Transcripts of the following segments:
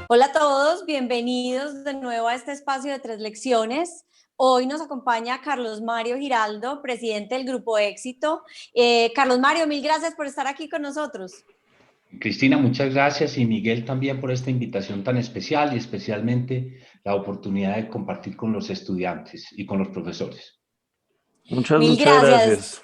Hola a todos, bienvenidos de nuevo a este espacio de 3 lecciones. Hoy nos acompaña Carlos Mario Giraldo, presidente del Grupo Éxito. Carlos Mario, mil gracias por estar aquí con nosotros. Cristina, muchas gracias, y Miguel también por esta invitación tan especial y especialmente la oportunidad de compartir con los estudiantes y con los profesores. Muchas Mil gracias. gracias.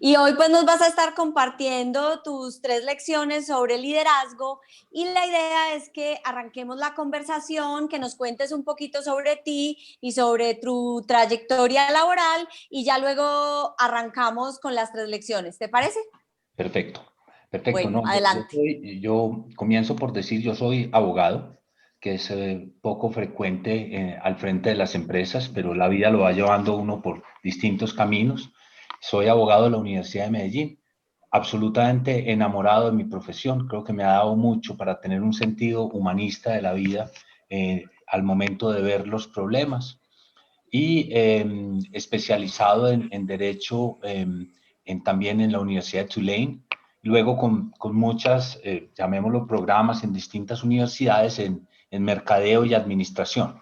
Y hoy pues nos vas a estar compartiendo tus 3 lecciones sobre liderazgo y la idea es que arranquemos la conversación, que nos cuentes un poquito sobre ti y sobre tu trayectoria laboral y ya luego arrancamos con las 3 lecciones. ¿Te parece? Perfecto, perfecto. Bueno, No, adelante. yo comienzo por decir, yo soy abogado, que es poco frecuente al frente de las empresas, pero la vida lo va llevando uno por distintos caminos. Soy abogado de la Universidad de Medellín, absolutamente enamorado de mi profesión. Creo que me ha dado mucho para tener un sentido humanista de la vida al momento de ver los problemas. Y especializado en Derecho también en la Universidad de Tulane, luego con muchas, llamémoslo, programas en distintas universidades en Mercadeo y Administración.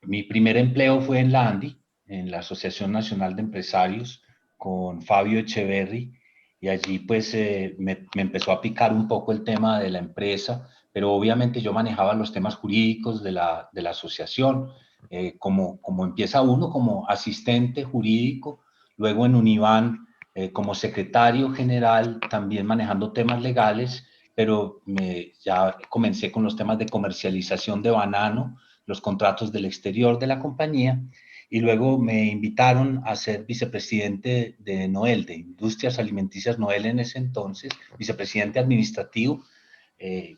Mi primer empleo fue en la ANDI, en la Asociación Nacional de Empresarios, con Fabio Echeverry, y allí pues me empezó a picar un poco el tema de la empresa, pero obviamente yo manejaba los temas jurídicos de la asociación, como empieza uno como asistente jurídico, luego en Univan como secretario general, también manejando temas legales, pero ya comencé con los temas de comercialización de banano, los contratos del exterior de la compañía, y luego me invitaron a ser vicepresidente de Noel, de Industrias Alimenticias Noel en ese entonces, vicepresidente administrativo.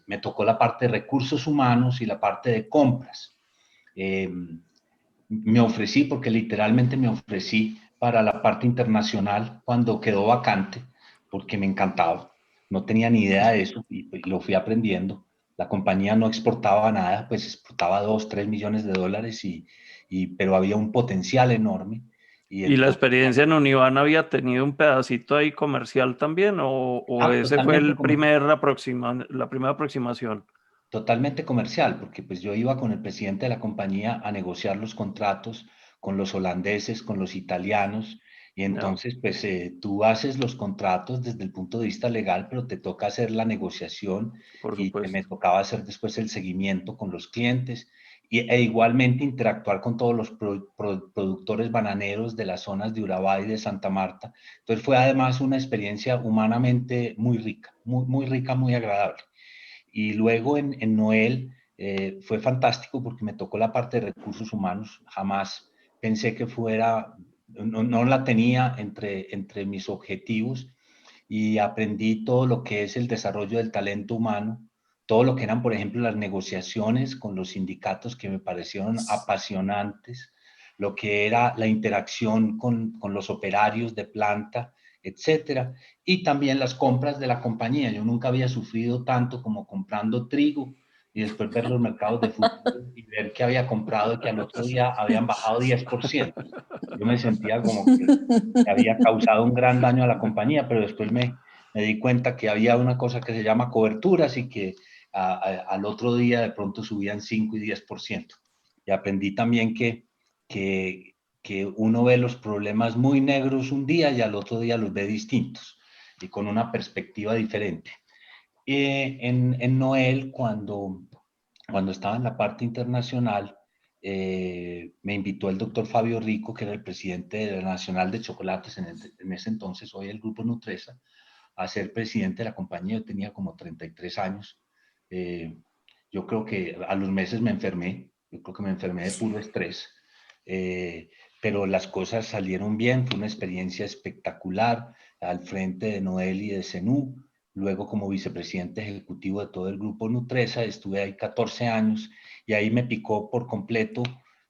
Me tocó la parte de recursos humanos y la parte de compras. Me ofrecí, porque literalmente me ofrecí para la parte internacional cuando quedó vacante, porque me encantaba. No tenía ni idea de eso y lo fui aprendiendo. La compañía no exportaba nada, pues exportaba 2, 3 millones de dólares, pero había un potencial enorme. ¿Y la experiencia en Univan había tenido un pedacito ahí comercial también o ese fue la primera aproximación? Totalmente comercial, porque pues yo iba con el presidente de la compañía a negociar los contratos con los holandeses, con los italianos, y entonces pues tú haces los contratos desde el punto de vista legal, pero te toca hacer la negociación. Por Y me supuesto. tocaba hacer después el seguimiento con los clientes e igualmente interactuar con todos los productores bananeros de las zonas de Urabá y de Santa Marta. Entonces fue además una experiencia humanamente muy rica, muy rica, muy agradable. Y luego en Noel fue fantástico porque me tocó la parte de recursos humanos. Jamás pensé que fuera, no la tenía entre mis objetivos, y aprendí todo lo que es el desarrollo del talento humano, todo lo que eran, por ejemplo, las negociaciones con los sindicatos, que me parecieron apasionantes, lo que era la interacción con los operarios de planta, etcétera, y también las compras de la compañía. Yo nunca había sufrido tanto como comprando trigo y después ver los mercados de futuro y ver que había comprado y que al otro día habían bajado 10%. Yo me sentía como que había causado un gran daño a la compañía, pero después me di cuenta que había una cosa que se llama coberturas y que al otro día de pronto subían 5 y 10%. Y aprendí también que uno ve los problemas muy negros un día y al otro día los ve distintos y con una perspectiva diferente. En Noel, cuando estaba en la parte internacional, me invitó el doctor Fabio Rico, que era el presidente de la Nacional de Chocolates en ese entonces, hoy el Grupo Nutresa, a ser presidente de la compañía. Yo tenía como 33 años. Yo creo que a los meses me enfermé. Yo creo que me enfermé de puro estrés. Pero las cosas salieron bien. Fue una experiencia espectacular al frente de Noel y de Zenú. Luego, como vicepresidente ejecutivo de todo el Grupo Nutresa, estuve ahí 14 años y ahí me picó por completo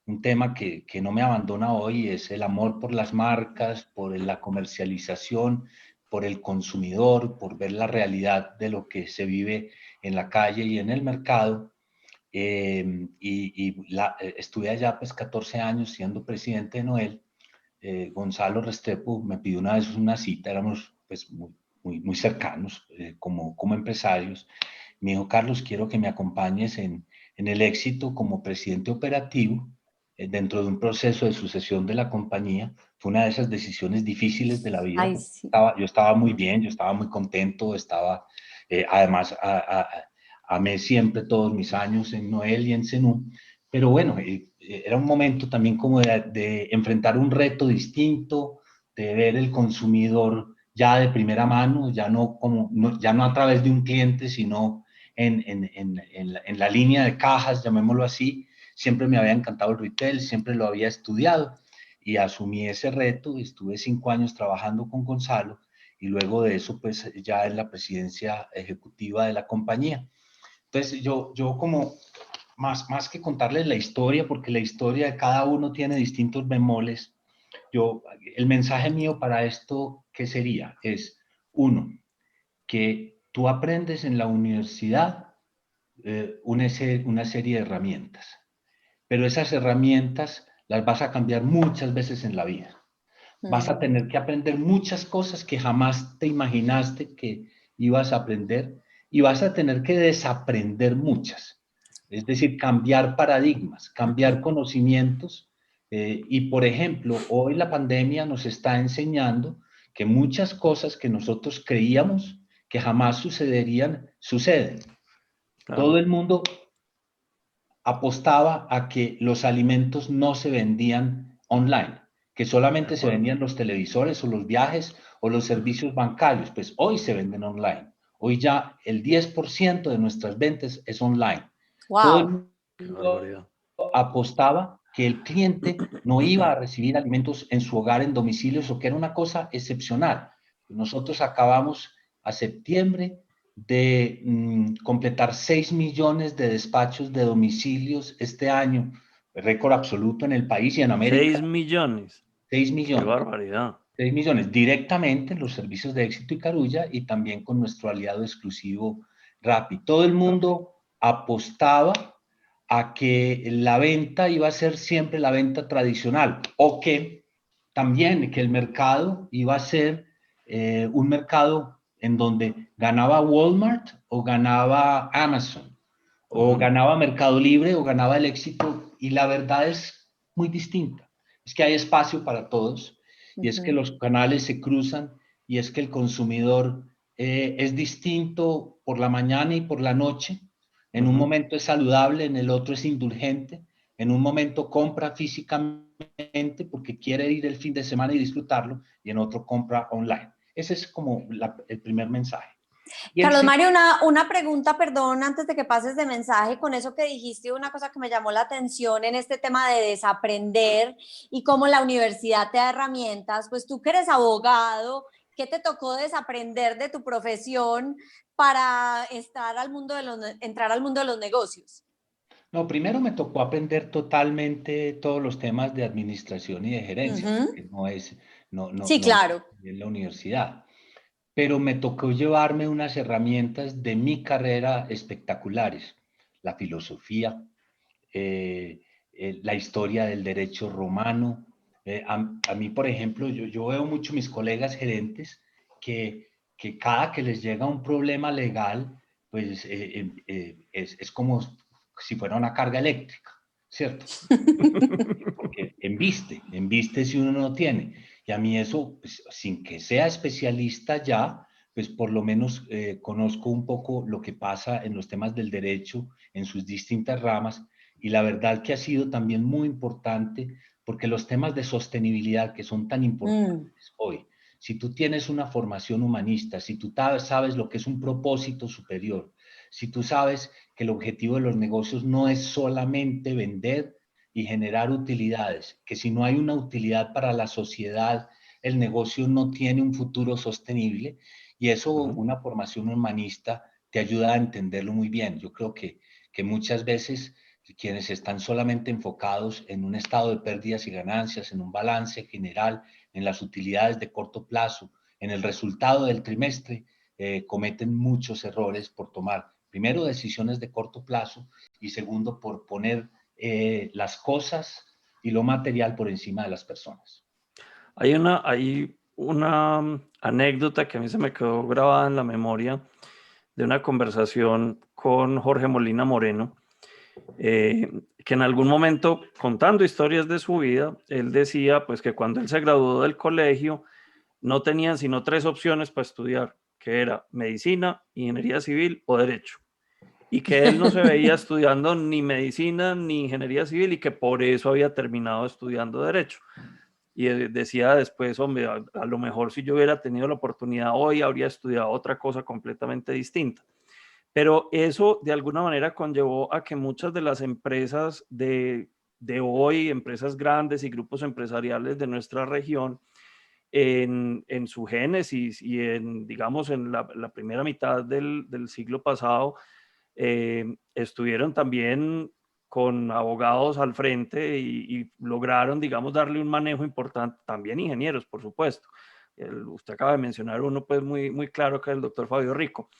un tema que no me abandona hoy: es el amor por las marcas, por la comercialización, por el consumidor, por ver la realidad de lo que se vive en la calle y en el mercado. Estuve allá pues 14 años siendo presidente de Noel. Gonzalo Restrepo me pidió una vez una cita, éramos pues muy cercanos como empresarios, me dijo, Carlos, quiero que me acompañes en el éxito como presidente operativo dentro de un proceso de sucesión de la compañía. Fue una de esas decisiones difíciles de la vida. Ay, sí. Yo estaba muy bien, yo estaba muy contento, además, amé siempre todos mis años en Noel y en Zenú, pero bueno, era un momento también como de enfrentar un reto distinto, de ver el consumidor ya de primera mano, ya no a través de un cliente, sino en la línea de cajas, llamémoslo así. Siempre me había encantado el retail, siempre lo había estudiado y asumí ese reto. Estuve 5 años trabajando con Gonzalo y luego de eso, pues ya en la presidencia ejecutiva de la compañía. Entonces, yo como más que contarles la historia, porque la historia de cada uno tiene distintos bemoles, el mensaje mío para esto, ¿qué sería? Es, uno, que tú aprendes en la universidad una serie de herramientas, pero esas herramientas las vas a cambiar muchas veces en la vida. Vas a tener que aprender muchas cosas que jamás te imaginaste que ibas a aprender y vas a tener que desaprender muchas. Es decir, cambiar paradigmas, cambiar conocimientos. Y, por ejemplo, hoy la pandemia nos está enseñando que muchas cosas que nosotros creíamos que jamás sucederían, suceden. Claro. Todo el mundo apostaba a que los alimentos no se vendían online, que solamente se vendían los televisores o los viajes o los servicios bancarios. Pues hoy se venden online. Hoy ya el 10% de nuestras ventas es online. Wow. Todo el mundo apostaba que el cliente no iba a recibir alimentos en su hogar, en domicilios, o que era una cosa excepcional. Nosotros acabamos a septiembre de completar 6 millones de despachos de domicilios este año, récord absoluto en el país y en América. 6 millones. 6 millones. Qué barbaridad. 6 millones directamente en los servicios de Éxito y Carulla y también con nuestro aliado exclusivo Rappi. Todo el mundo apostaba a que la venta iba a ser siempre la venta tradicional o que también que el mercado iba a ser un mercado en donde ganaba Walmart o ganaba Amazon o ganaba Mercado Libre o ganaba el Éxito, y la verdad es muy distinta. Es que hay espacio para todos y es que los canales se cruzan y es que el consumidor es distinto por la mañana y por la noche. En un momento es saludable, en el otro es indulgente, en un momento compra físicamente porque quiere ir el fin de semana y disfrutarlo, y en otro compra online. Ese es como el primer mensaje. Carlos Mario, una pregunta, perdón, antes de que pases de mensaje, con eso que dijiste, una cosa que me llamó la atención en este tema de desaprender y cómo la universidad te da herramientas. Pues tú que eres abogado, ¿qué te tocó desaprender de tu profesión para entrar al mundo de los negocios? No, primero me tocó aprender totalmente todos los temas de administración y de gerencia, porque no es claro. en la universidad. Pero me tocó llevarme unas herramientas de mi carrera espectaculares: la filosofía, la historia del derecho romano. A mí, por ejemplo, yo veo mucho mis colegas gerentes que cada que les llega un problema legal, pues es como si fuera una carga eléctrica, ¿cierto? Porque embiste si uno no tiene. Y a mí eso, pues, sin que sea especialista ya, pues por lo menos conozco un poco lo que pasa en los temas del derecho en sus distintas ramas, y la verdad que ha sido también muy importante, porque los temas de sostenibilidad que son tan importantes hoy, si tú tienes una formación humanista, si tú sabes lo que es un propósito superior, si tú sabes que el objetivo de los negocios no es solamente vender y generar utilidades, que si no hay una utilidad para la sociedad, el negocio no tiene un futuro sostenible, y eso una formación humanista te ayuda a entenderlo muy bien. Yo creo que muchas veces quienes están solamente enfocados en un estado de pérdidas y ganancias, en un balance general, en las utilidades de corto plazo, en el resultado del trimestre, cometen muchos errores por tomar, primero, decisiones de corto plazo, y segundo, por poner las cosas y lo material por encima de las personas. Hay una anécdota que a mí se me quedó grabada en la memoria de una conversación con Jorge Molina Moreno, que en algún momento, contando historias de su vida, él decía pues que cuando él se graduó del colegio no tenían sino 3 opciones para estudiar, que era medicina, ingeniería civil o derecho, y que él no se veía estudiando ni medicina ni ingeniería civil y que por eso había terminado estudiando derecho. Y decía después, hombre, a lo mejor si yo hubiera tenido la oportunidad hoy habría estudiado otra cosa completamente distinta. Pero eso de alguna manera conllevó a que muchas de las empresas de hoy, empresas grandes y grupos empresariales de nuestra región, en su génesis y digamos, en la primera mitad del siglo pasado, estuvieron también con abogados al frente y lograron, digamos, darle un manejo importante, también ingenieros, por supuesto. Usted acaba de mencionar uno pues muy, muy claro, que es el doctor Fabio Rico.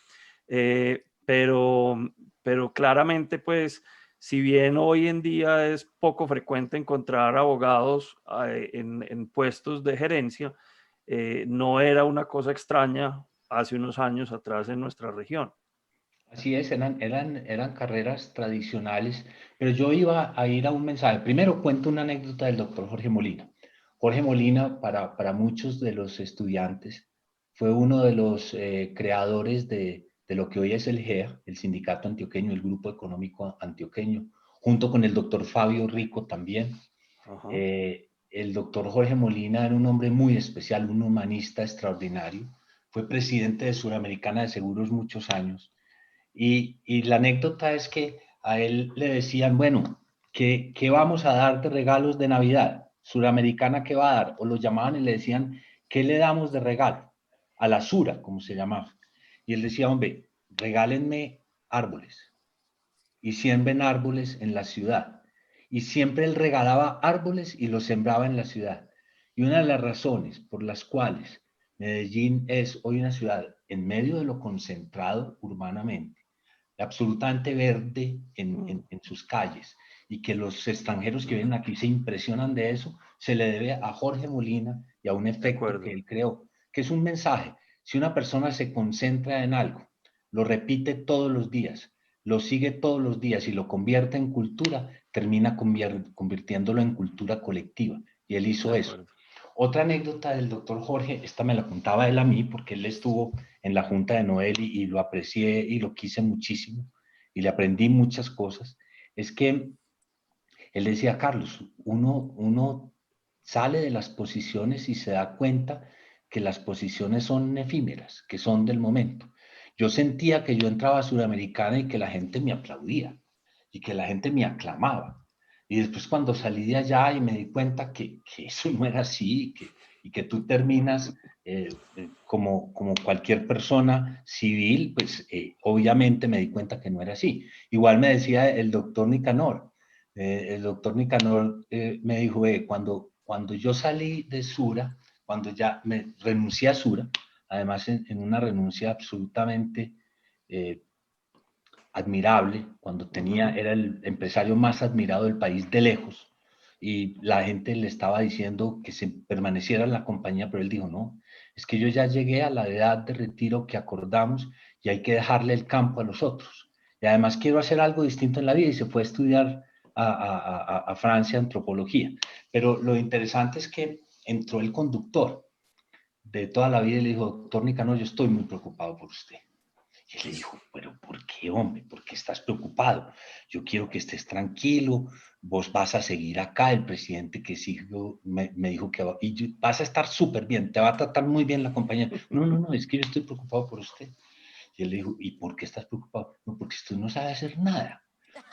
Pero claramente, pues, si bien hoy en día es poco frecuente encontrar abogados en puestos de gerencia, no era una cosa extraña hace unos años atrás en nuestra región. Así es, eran carreras tradicionales, pero yo iba a ir a un mensaje. Primero cuento una anécdota del doctor Jorge Molina. Jorge Molina, para muchos de los estudiantes, fue uno de los creadores de lo que hoy es el GEA, el Sindicato Antioqueño, el Grupo Económico Antioqueño, junto con el doctor Fabio Rico también. El doctor Jorge Molina era un hombre muy especial, un humanista extraordinario. Fue presidente de Suramericana de Seguros muchos años. Y la anécdota es que a él le decían, bueno, ¿qué vamos a dar de regalos de Navidad? Suramericana, ¿qué va a dar? O lo llamaban y le decían, ¿qué le damos de regalo? A la Sura, como se llamaba. Y él decía, hombre, regálenme árboles. Y siembren árboles en la ciudad. Y siempre él regalaba árboles y los sembraba en la ciudad. Y una de las razones por las cuales Medellín es hoy una ciudad en medio de lo concentrado urbanamente, absolutamente verde en sus calles, y que los extranjeros que vienen aquí se impresionan de eso, se le debe a Jorge Molina y a un efecto que él creó, que es un mensaje. Si una persona se concentra en algo, lo repite todos los días, lo sigue todos los días y lo convierte en cultura, termina convirtiéndolo en cultura colectiva. Y él hizo eso. Otra anécdota del doctor Jorge, esta me la contaba él a mí porque él estuvo en la Junta de Noel y lo aprecié y lo quise muchísimo y le aprendí muchas cosas, es que él decía, Carlos, uno sale de las posiciones y se da cuenta que las posiciones son efímeras, que son del momento. Yo sentía que yo entraba a Suramericana y que la gente me aplaudía y que la gente me aclamaba. Y después cuando salí de allá y me di cuenta que eso no era así y que tú terminas como cualquier persona civil, pues obviamente me di cuenta que no era así. Igual me decía el doctor Nicanor. El doctor Nicanor me dijo, cuando yo salí de Sura, cuando ya me renuncié a Sura, además en una renuncia absolutamente admirable, cuando era el empresario más admirado del país de lejos, y la gente le estaba diciendo que se permaneciera en la compañía, pero él dijo, no, es que yo ya llegué a la edad de retiro que acordamos y hay que dejarle el campo a los otros. Y además quiero hacer algo distinto en la vida y se fue a estudiar a Francia antropología. Pero lo interesante es que entró el conductor de toda la vida y le dijo, doctor Nicanor, yo estoy muy preocupado por usted. Y él le dijo, pero ¿por qué, hombre? ¿Por qué estás preocupado? Yo quiero que estés tranquilo, vos vas a seguir acá, el presidente que sigo me dijo que vas a estar súper bien, te va a tratar muy bien la compañía. No, es que yo estoy preocupado por usted. Y él le dijo, ¿y por qué estás preocupado? No, porque usted no sabe hacer nada.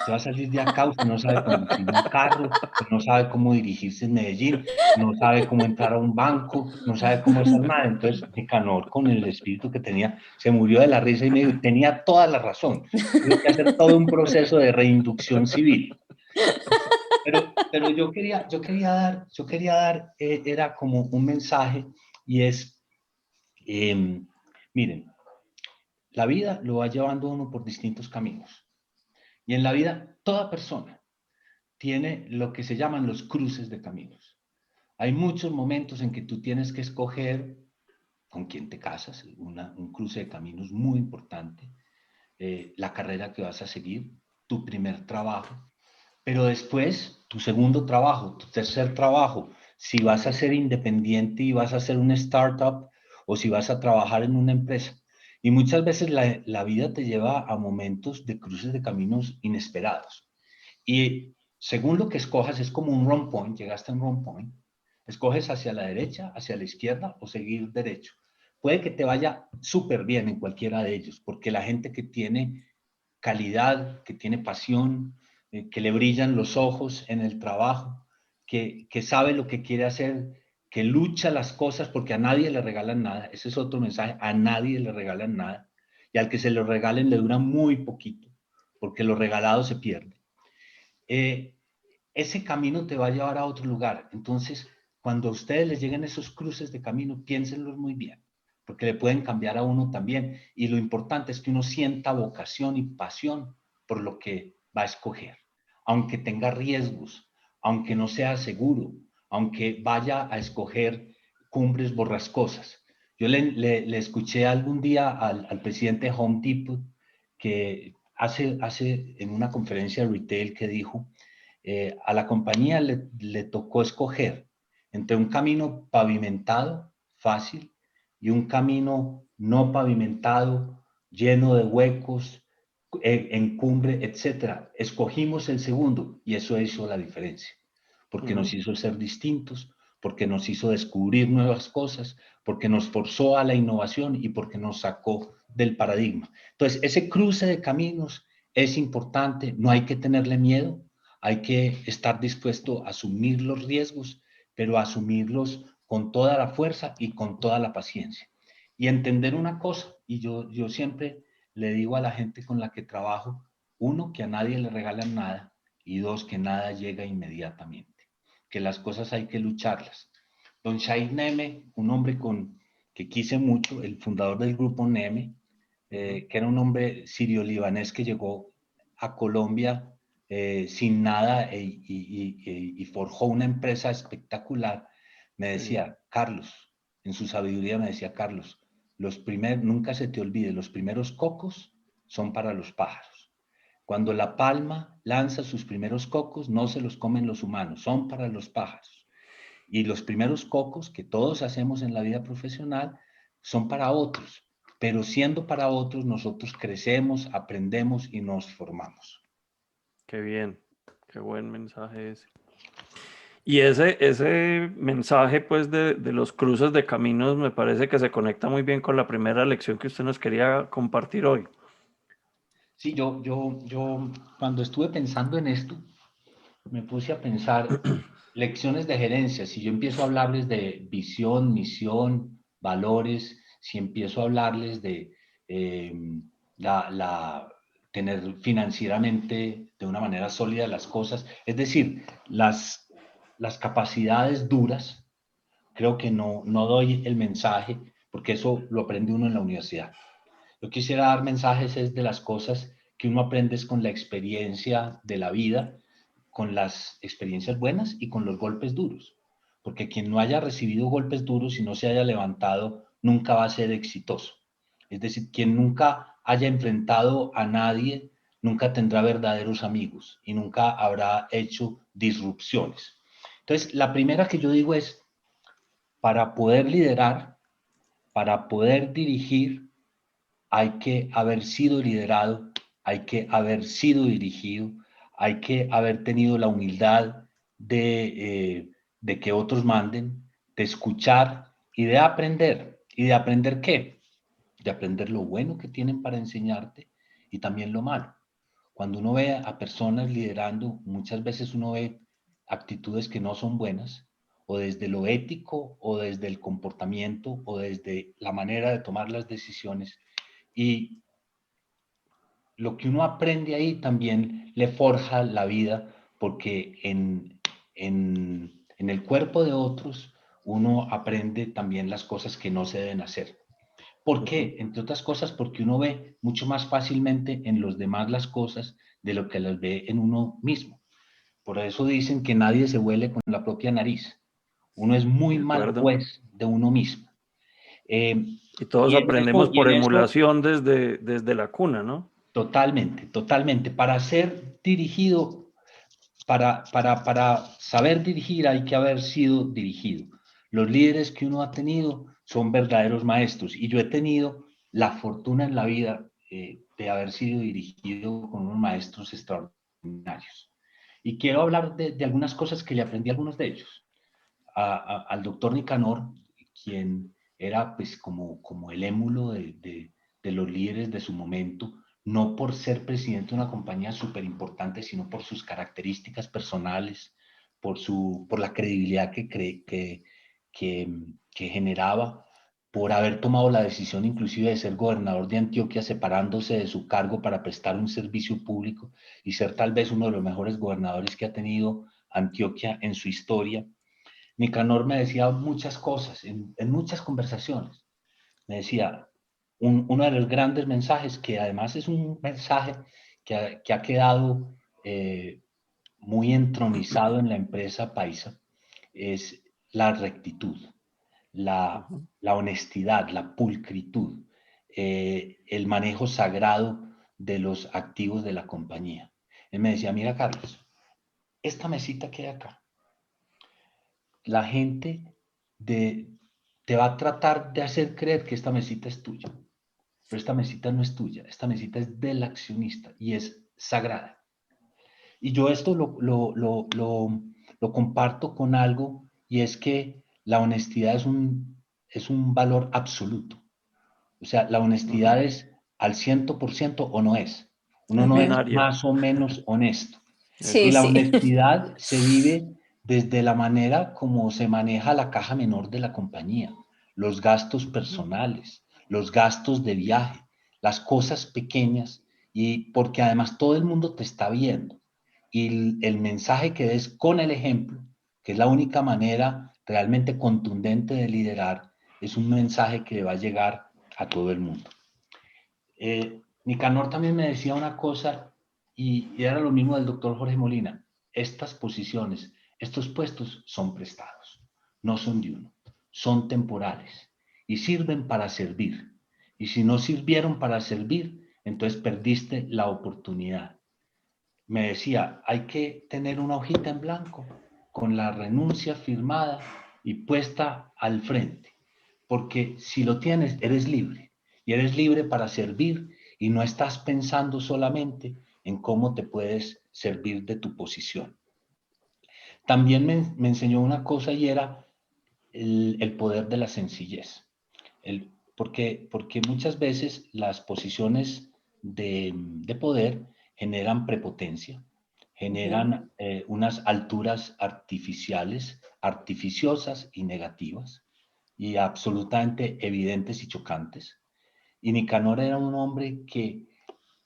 Usted va a salir de acá, usted no sabe conducir un carro, usted no sabe cómo dirigirse en Medellín, no sabe cómo entrar a un banco, no sabe cómo hacer nada. Entonces, Nicanor, con el espíritu que tenía, se murió de la risa y me dijo, tenía toda la razón, tuve que hacer todo un proceso de reinducción civil. Pero yo quería dar era como un mensaje y es, miren, la vida lo va llevando uno por distintos caminos. Y en la vida, toda persona tiene lo que se llaman los cruces de caminos. Hay muchos momentos en que tú tienes que escoger con quién te casas, un cruce de caminos muy importante. la carrera que vas a seguir, tu primer trabajo, pero después tu segundo trabajo, tu tercer trabajo, si vas a ser independiente y vas a hacer una startup o si vas a trabajar en una empresa. Y muchas veces la vida te lleva a momentos de cruces de caminos inesperados. Y según lo que escojas, es como un run point, llegaste a un run point, escoges hacia la derecha, hacia la izquierda o seguir derecho. Puede que te vaya súper bien en cualquiera de ellos, porque la gente que tiene calidad, que tiene pasión, que le brillan los ojos en el trabajo, que sabe lo que quiere hacer, que lucha las cosas porque a nadie le regalan nada. Ese es otro mensaje, a nadie le regalan nada. Y al que se lo regalen le dura muy poquito, porque lo regalado se pierde. Ese camino te va a llevar a otro lugar. Entonces, cuando a ustedes les lleguen esos cruces de camino, piénsenlos muy bien, porque le pueden cambiar a uno también. Y lo importante es que uno sienta vocación y pasión por lo que va a escoger, aunque tenga riesgos, aunque no sea seguro, aunque vaya a escoger cumbres borrascosas. Yo le escuché algún día al presidente de Home Depot que hace en una conferencia de retail que dijo, a la compañía le tocó escoger entre un camino pavimentado, fácil, y un camino no pavimentado, lleno de huecos, en cumbre, etc. Escogimos el segundo y eso hizo la diferencia, porque nos hizo ser distintos, porque nos hizo descubrir nuevas cosas, porque nos forzó a la innovación y porque nos sacó del paradigma. Entonces, ese cruce de caminos es importante, no hay que tenerle miedo, hay que estar dispuesto a asumir los riesgos, pero a asumirlos con toda la fuerza y con toda la paciencia. Y entender una cosa, y yo siempre le digo a la gente con la que trabajo, uno, que a nadie le regalan nada, y dos, que nada llega inmediatamente, que las cosas hay que lucharlas. Don Shai Neme, un hombre que quise mucho, el fundador del grupo Neme, que era un hombre sirio-libanés que llegó a Colombia sin nada y forjó una empresa espectacular, me decía, Carlos, en su sabiduría me decía, Carlos, nunca se te olvide, los primeros cocos son para los pájaros. Cuando la palma lanza sus primeros cocos, no se los comen los humanos, son para los pájaros. Y los primeros cocos que todos hacemos en la vida profesional son para otros, pero siendo para otros, nosotros crecemos, aprendemos y nos formamos. Qué bien, qué buen mensaje ese. Y ese mensaje, pues, de los cruces de caminos me parece que se conecta muy bien con la primera lección que usted nos quería compartir hoy. Sí, yo cuando estuve pensando en esto, me puse a pensar lecciones de gerencia. Si yo empiezo a hablarles de visión, misión, valores, si empiezo a hablarles de eh, tener financieramente de una manera sólida las cosas, es decir, las capacidades duras, creo que no doy el mensaje porque eso lo aprende uno en la universidad. Yo quisiera dar mensajes es de las cosas que uno aprende con la experiencia de la vida, con las experiencias buenas y con los golpes duros. Porque quien no haya recibido golpes duros y no se haya levantado, nunca va a ser exitoso. Es decir, quien nunca haya enfrentado a nadie, nunca tendrá verdaderos amigos y nunca habrá hecho disrupciones. Entonces, la primera que yo digo es, para poder liderar, para poder dirigir, hay que haber sido liderado, hay que haber sido dirigido, hay que haber tenido la humildad de que otros manden, de escuchar y de aprender. ¿Y de aprender qué? De aprender lo bueno que tienen para enseñarte y también lo malo. Cuando uno ve a personas liderando, muchas veces uno ve actitudes que no son buenas, o desde lo ético, o desde el comportamiento, o desde la manera de tomar las decisiones. Y lo que uno aprende ahí también le forja la vida, porque en el cuerpo de otros uno aprende también las cosas que no se deben hacer. ¿Por qué? Entre otras cosas, porque uno ve mucho más fácilmente en los demás las cosas de lo que las ve en uno mismo. Por eso dicen que nadie se huele con la propia nariz. Uno es muy De mal acuerdo. juez de uno mismo. Y todos Y aprendemos y por en eso emulación desde la cuna, ¿no? Totalmente, totalmente. Para ser dirigido, para saber dirigir hay que haber sido dirigido. Los líderes que uno ha tenido son verdaderos maestros y yo he tenido la fortuna en la vida de haber sido dirigido con unos maestros extraordinarios. Y quiero hablar de algunas cosas que le aprendí a algunos de ellos. Al doctor Nicanor, quien era pues como el émulo de los líderes de su momento, no por ser presidente de una compañía súper importante, sino por sus características personales, por la credibilidad que generaba, por haber tomado la decisión inclusive de ser gobernador de Antioquia, separándose de su cargo para prestar un servicio público y ser tal vez uno de los mejores gobernadores que ha tenido Antioquia en su historia. Nicanor me decía muchas cosas en muchas conversaciones. Me decía, uno de los grandes mensajes, que además es un mensaje que ha quedado muy entronizado en la empresa paisa, es la rectitud, la honestidad, la pulcritud, el manejo sagrado de los activos de la compañía. Él me decía, mira Carlos, esta mesita que hay acá, la gente te va a tratar de hacer creer que esta mesita es tuya, pero esta mesita no es tuya, esta mesita es del accionista y es sagrada. Y yo esto lo comparto con algo y es que la honestidad es un valor absoluto. O sea, la honestidad es al 100% o no es. Uno Es no es binaria. más o menos honesto. Y Sí, la Eso. sí. honestidad se vive desde la manera como se maneja la caja menor de la compañía, los gastos personales, los gastos de viaje, las cosas pequeñas, y porque además todo el mundo te está viendo. Y el mensaje que des con el ejemplo, que es la única manera realmente contundente de liderar, es un mensaje que va a llegar a todo el mundo. Nicanor también me decía una cosa, y era lo mismo del doctor Jorge Molina. Estas posiciones, estos puestos son prestados, no son de uno, son temporales y sirven para servir. Y si no sirvieron para servir, entonces perdiste la oportunidad. Me decía, hay que tener una hojita en blanco con la renuncia firmada y puesta al frente, porque si lo tienes, eres libre y eres libre para servir y no estás pensando solamente en cómo te puedes servir de tu posición. También me enseñó una cosa y era el poder de la sencillez. Porque muchas veces las posiciones de poder generan prepotencia, generan unas alturas artificiales, artificiosas y negativas, y absolutamente evidentes y chocantes. Y Nicanor era un hombre que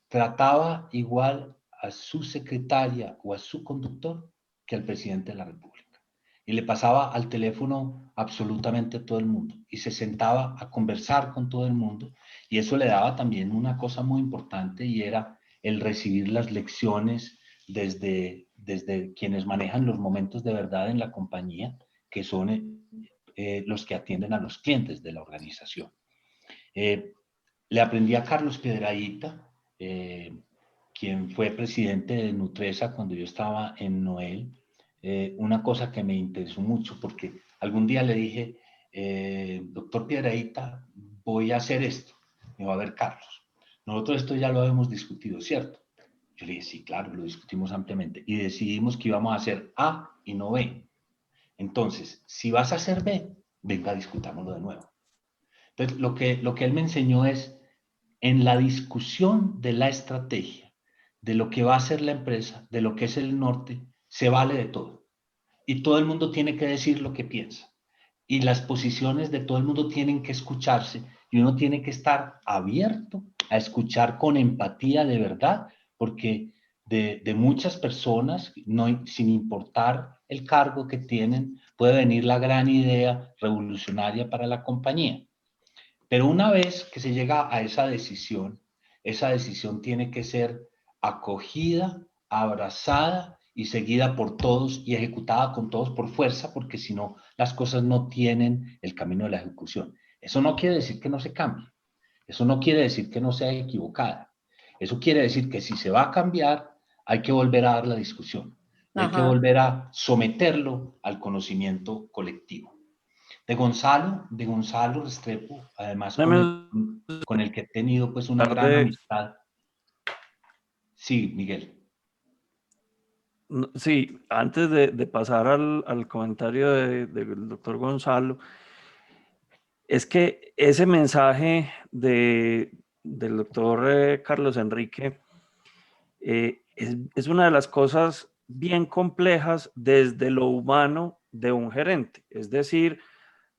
trataba igual a su secretaria o a su conductor que al presidente de la República. Y le pasaba al teléfono absolutamente a todo el mundo y se sentaba a conversar con todo el mundo, y eso le daba también una cosa muy importante y era el recibir las lecciones desde quienes manejan los momentos de verdad en la compañía, que son los que atienden a los clientes de la organización. Le aprendí a Carlos Piedrahita, quien fue presidente de Nutresa cuando yo estaba en Noel, una cosa que me interesó mucho porque algún día le dije, doctor Piedrahita, voy a hacer esto. Me va a ver Carlos. Nosotros esto ya lo hemos discutido, ¿cierto? Yo le dije, sí, claro, lo discutimos ampliamente y decidimos que íbamos a hacer A y no B. Entonces, si vas a hacer B, venga, discutámoslo de nuevo. Entonces, lo que él me enseñó es, en la discusión de la estrategia, de lo que va a ser la empresa, de lo que es el norte, se vale de todo. Y todo el mundo tiene que decir lo que piensa. Y las posiciones de todo el mundo tienen que escucharse y uno tiene que estar abierto a escuchar con empatía de verdad, porque de muchas personas, no, sin importar el cargo que tienen, puede venir la gran idea revolucionaria para la compañía. Pero una vez que se llega a esa decisión tiene que ser acogida, abrazada y seguida por todos y ejecutada con todos por fuerza, porque si no, las cosas no tienen el camino de la ejecución. Eso no quiere decir que no se cambie. Eso no quiere decir que no sea equivocada. Eso quiere decir que si se va a cambiar, hay que volver a dar la discusión. Hay que Ajá. volver a someterlo al conocimiento colectivo. De Gonzalo Restrepo, además con el que he tenido pues una gran amistad. Sí, Miguel. Sí, antes de pasar al comentario del doctor Gonzalo, es que ese mensaje del doctor Carlos Enrique es una de las cosas bien complejas desde lo humano de un gerente. Es decir,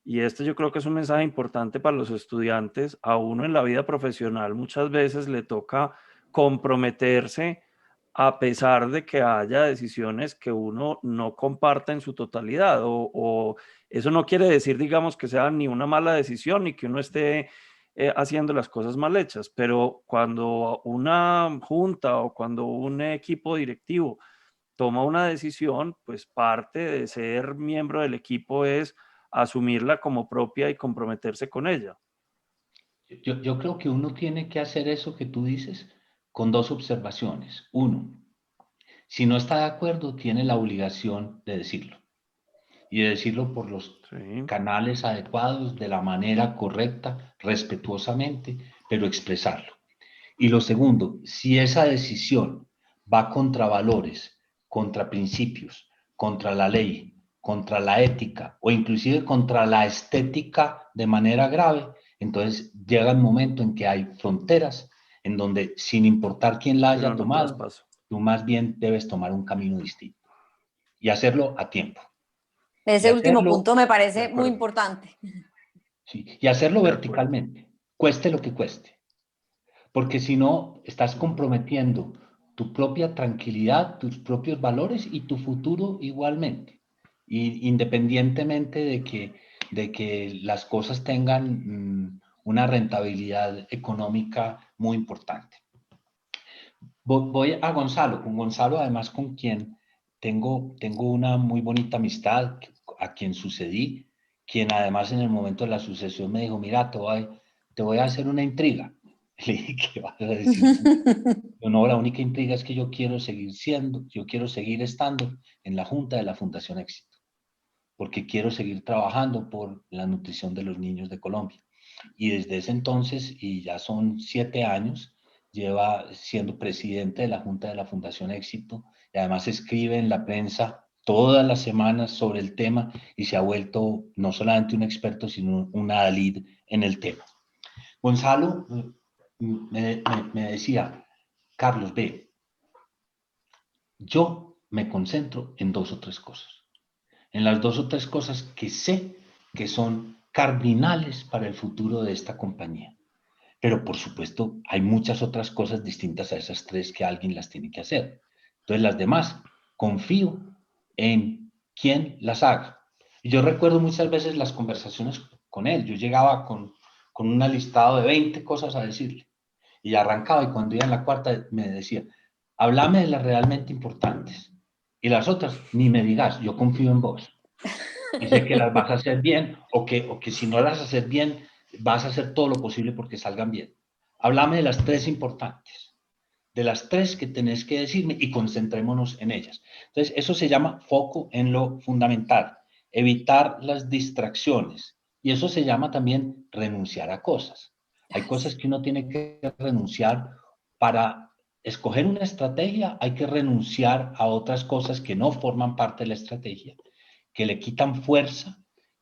y este yo creo que es un mensaje importante para los estudiantes, a uno en la vida profesional muchas veces le toca comprometerse a pesar de que haya decisiones que uno no comparta en su totalidad, o eso no quiere decir, digamos, que sea ni una mala decisión ni que uno esté haciendo las cosas mal hechas, pero cuando una junta o cuando un equipo directivo toma una decisión, pues parte de ser miembro del equipo es asumirla como propia y comprometerse con ella. Yo creo que uno tiene que hacer eso que tú dices con dos observaciones. Uno, si no está de acuerdo, tiene la obligación de decirlo. Y de decirlo por los Sí. canales adecuados, de la manera correcta, respetuosamente, pero expresarlo. Y lo segundo, si esa decisión va contra valores, contra principios, contra la ley, contra la ética o inclusive contra la estética de manera grave, entonces llega el momento en que hay fronteras en donde, sin importar quién la haya No tomado, traspaso. tú más bien debes tomar un camino distinto y hacerlo a tiempo. Y Ese último hacerlo, punto me De parece muy acuerdo. importante. sí, y hacerlo De acuerdo. verticalmente, cueste lo que cueste. Porque si no, estás comprometiendo tu propia tranquilidad, tus propios valores y tu futuro igualmente. Y independientemente de que las cosas tengan una rentabilidad económica muy importante. Voy a Gonzalo, con Gonzalo además con quien tengo una muy bonita amistad, a quien sucedí, quien además en el momento de la sucesión me dijo, mira, te voy a hacer una intriga. Le dije, ¿qué vas a decir tú? Yo, no, la única intriga es que yo quiero seguir estando en la Junta de la Fundación Éxito, porque quiero seguir trabajando por la nutrición de los niños de Colombia. Y desde ese entonces, y ya son 7 años, lleva siendo presidente de la Junta de la Fundación Éxito y además escribe en la prensa todas las semanas sobre el tema y se ha vuelto no solamente un experto, sino un adalid en el tema. Gonzalo me decía, Carlos, ve, yo me concentro en 2 o 3 cosas, en las 2 o 3 cosas que sé que son cardinales para el futuro de esta compañía. Pero por supuesto hay muchas otras cosas distintas a esas 3 que alguien las tiene que hacer. Entonces las demás, confío en quien las haga. Y yo recuerdo muchas veces las conversaciones con él. Yo llegaba con un listado de 20 cosas a decirle. Y arrancaba y cuando iba en la cuarta me decía, háblame de las realmente importantes. Y las otras, ni me digas, yo confío en vos. Y sé que las vas a hacer bien o que si no las haces bien, vas a hacer todo lo posible porque salgan bien. Háblame de las 3 importantes, de las 3 que tenés que decirme y concentrémonos en ellas. Entonces, eso se llama foco en lo fundamental, evitar las distracciones. Y eso se llama también renunciar a cosas. Hay cosas que uno tiene que renunciar para escoger una estrategia, hay que renunciar a otras cosas que no forman parte de la estrategia, que le quitan fuerza,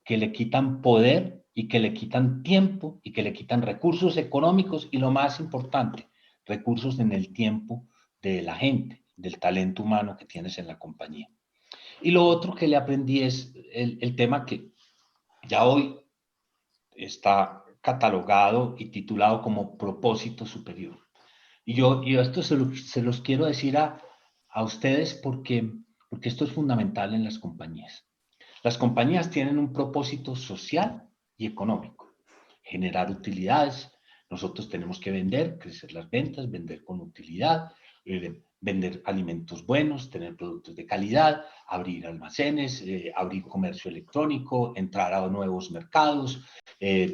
que le quitan poder y que le quitan tiempo y que le quitan recursos económicos y lo más importante, recursos en el tiempo de la gente, del talento humano que tienes en la compañía. Y lo otro que le aprendí es el tema que ya hoy está catalogado y titulado como propósito superior. Y yo esto se los quiero decir a ustedes porque esto es fundamental en las compañías. Las compañías tienen un propósito social y económico, generar utilidades. Nosotros tenemos que vender, crecer las ventas, vender con utilidad, vender alimentos buenos, tener productos de calidad, abrir almacenes, abrir comercio electrónico, entrar a nuevos mercados,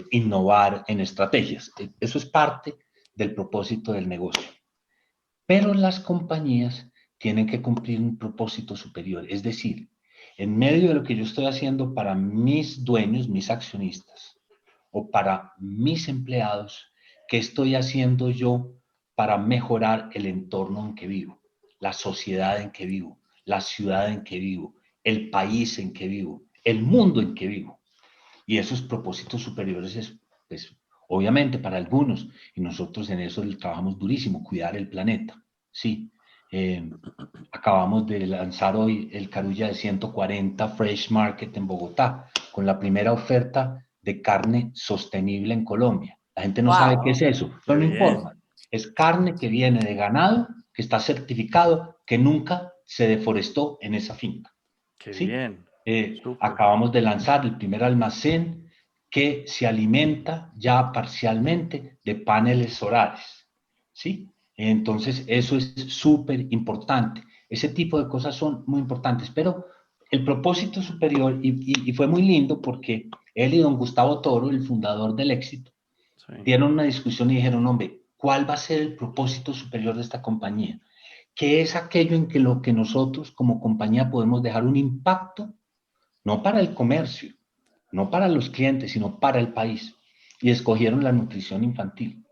innovar en estrategias. Eso es parte del propósito del negocio. Pero las compañías tienen que cumplir un propósito superior, es decir, en medio de lo que yo estoy haciendo para mis dueños, mis accionistas, o para mis empleados, ¿qué estoy haciendo yo para mejorar el entorno en que vivo, la sociedad en que vivo, la ciudad en que vivo, el país en que vivo, el mundo en que vivo? Y esos propósitos superiores es, pues, obviamente para algunos, y nosotros en eso trabajamos durísimo, cuidar el planeta, sí. Acabamos de lanzar hoy el Carulla de 140 Fresh Market en Bogotá, con la primera oferta de carne sostenible en Colombia. La gente no sabe qué es Wow. eso, Qué pero no bien, importa. Es carne que viene de ganado, que está certificado, que nunca se deforestó en esa finca. qué ¿Sí? bien, súper. Acabamos de lanzar el primer almacén que se alimenta ya parcialmente de paneles solares. ¿Sí? Entonces, eso es súper importante. Ese tipo de cosas son muy importantes, pero el propósito superior, y fue muy lindo porque él y don Gustavo Toro, el fundador del Éxito, Sí, dieron una discusión y dijeron, hombre, ¿cuál va a ser el propósito superior de esta compañía? ¿Qué es aquello en que lo que nosotros como compañía podemos dejar un impacto, no para el comercio, no para los clientes, sino para el país? Y escogieron la nutrición infantil.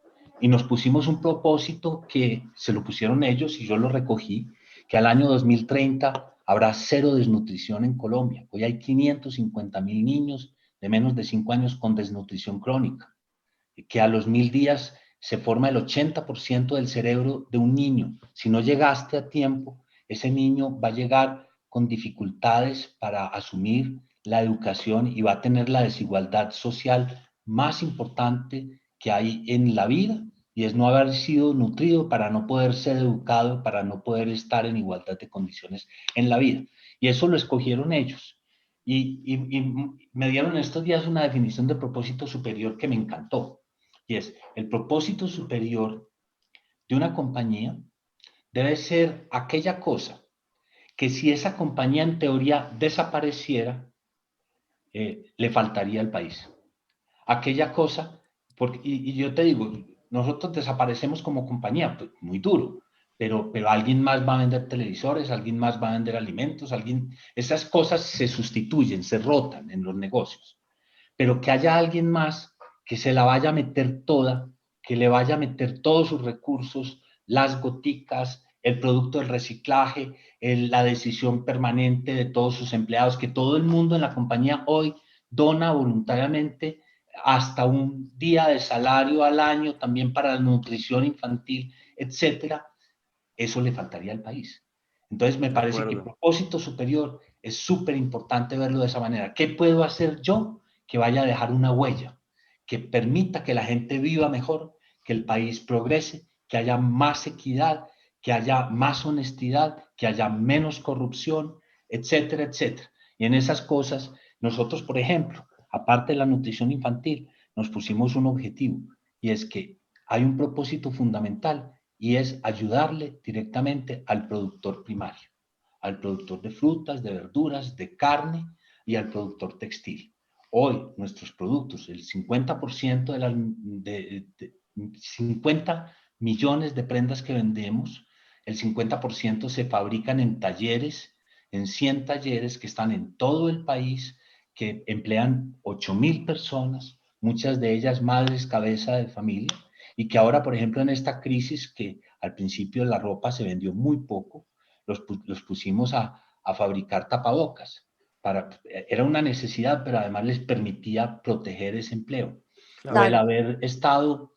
Y nos pusimos un propósito que se lo pusieron ellos y yo lo recogí, que al año 2030 habrá cero desnutrición en Colombia. Hoy hay 550.000 niños de menos de 5 años con desnutrición crónica, que a los 1000 días se forma el 80% del cerebro de un niño. Si no llegaste a tiempo, ese niño va a llegar con dificultades para asumir la educación y va a tener la desigualdad social más importante que hay en la vida, y es no haber sido nutrido para no poder ser educado, para no poder estar en igualdad de condiciones en la vida. Y eso lo escogieron ellos. Y me dieron estos días una definición de propósito superior que me encantó. Y es, el propósito superior de una compañía debe ser aquella cosa que si esa compañía en teoría desapareciera, le faltaría al país. Aquella cosa, porque, y yo te digo, nosotros desaparecemos como compañía, pues, muy duro, pero alguien más va a vender televisores, alguien más va a vender alimentos, esas cosas se sustituyen, se rotan en los negocios, pero que haya alguien más que se la vaya a meter toda, que le vaya a meter todos sus recursos, las goticas, el producto del reciclaje, la decisión permanente de todos sus empleados, que todo el mundo en la compañía hoy dona voluntariamente hasta un día de salario al año también para la nutrición infantil, etcétera. Eso le faltaría al país. Entonces me de parece que el acuerdo. propósito superior es súper importante verlo de esa manera. ¿Qué puedo hacer yo que vaya a dejar una huella, que permita que la gente viva mejor, que el país progrese, que haya más equidad, que haya más honestidad, que haya menos corrupción, etcétera, etcétera? Y en esas cosas, nosotros, por ejemplo, aparte de la nutrición infantil, nos pusimos un objetivo, y es que hay un propósito fundamental, y es ayudarle directamente al productor primario, al productor de frutas, de verduras, de carne y al productor textil. Hoy nuestros productos, el 50% de 50 millones de prendas que vendemos, el 50% se fabrican en talleres, en 100 talleres que están en todo el país, que emplean 8.000 personas, muchas de ellas madres cabeza de familia, y que ahora, por ejemplo, en esta crisis que al principio la ropa se vendió muy poco, los pusimos a fabricar tapabocas. Era una necesidad, pero además les permitía proteger ese empleo. O el Claro, Claro. haber estado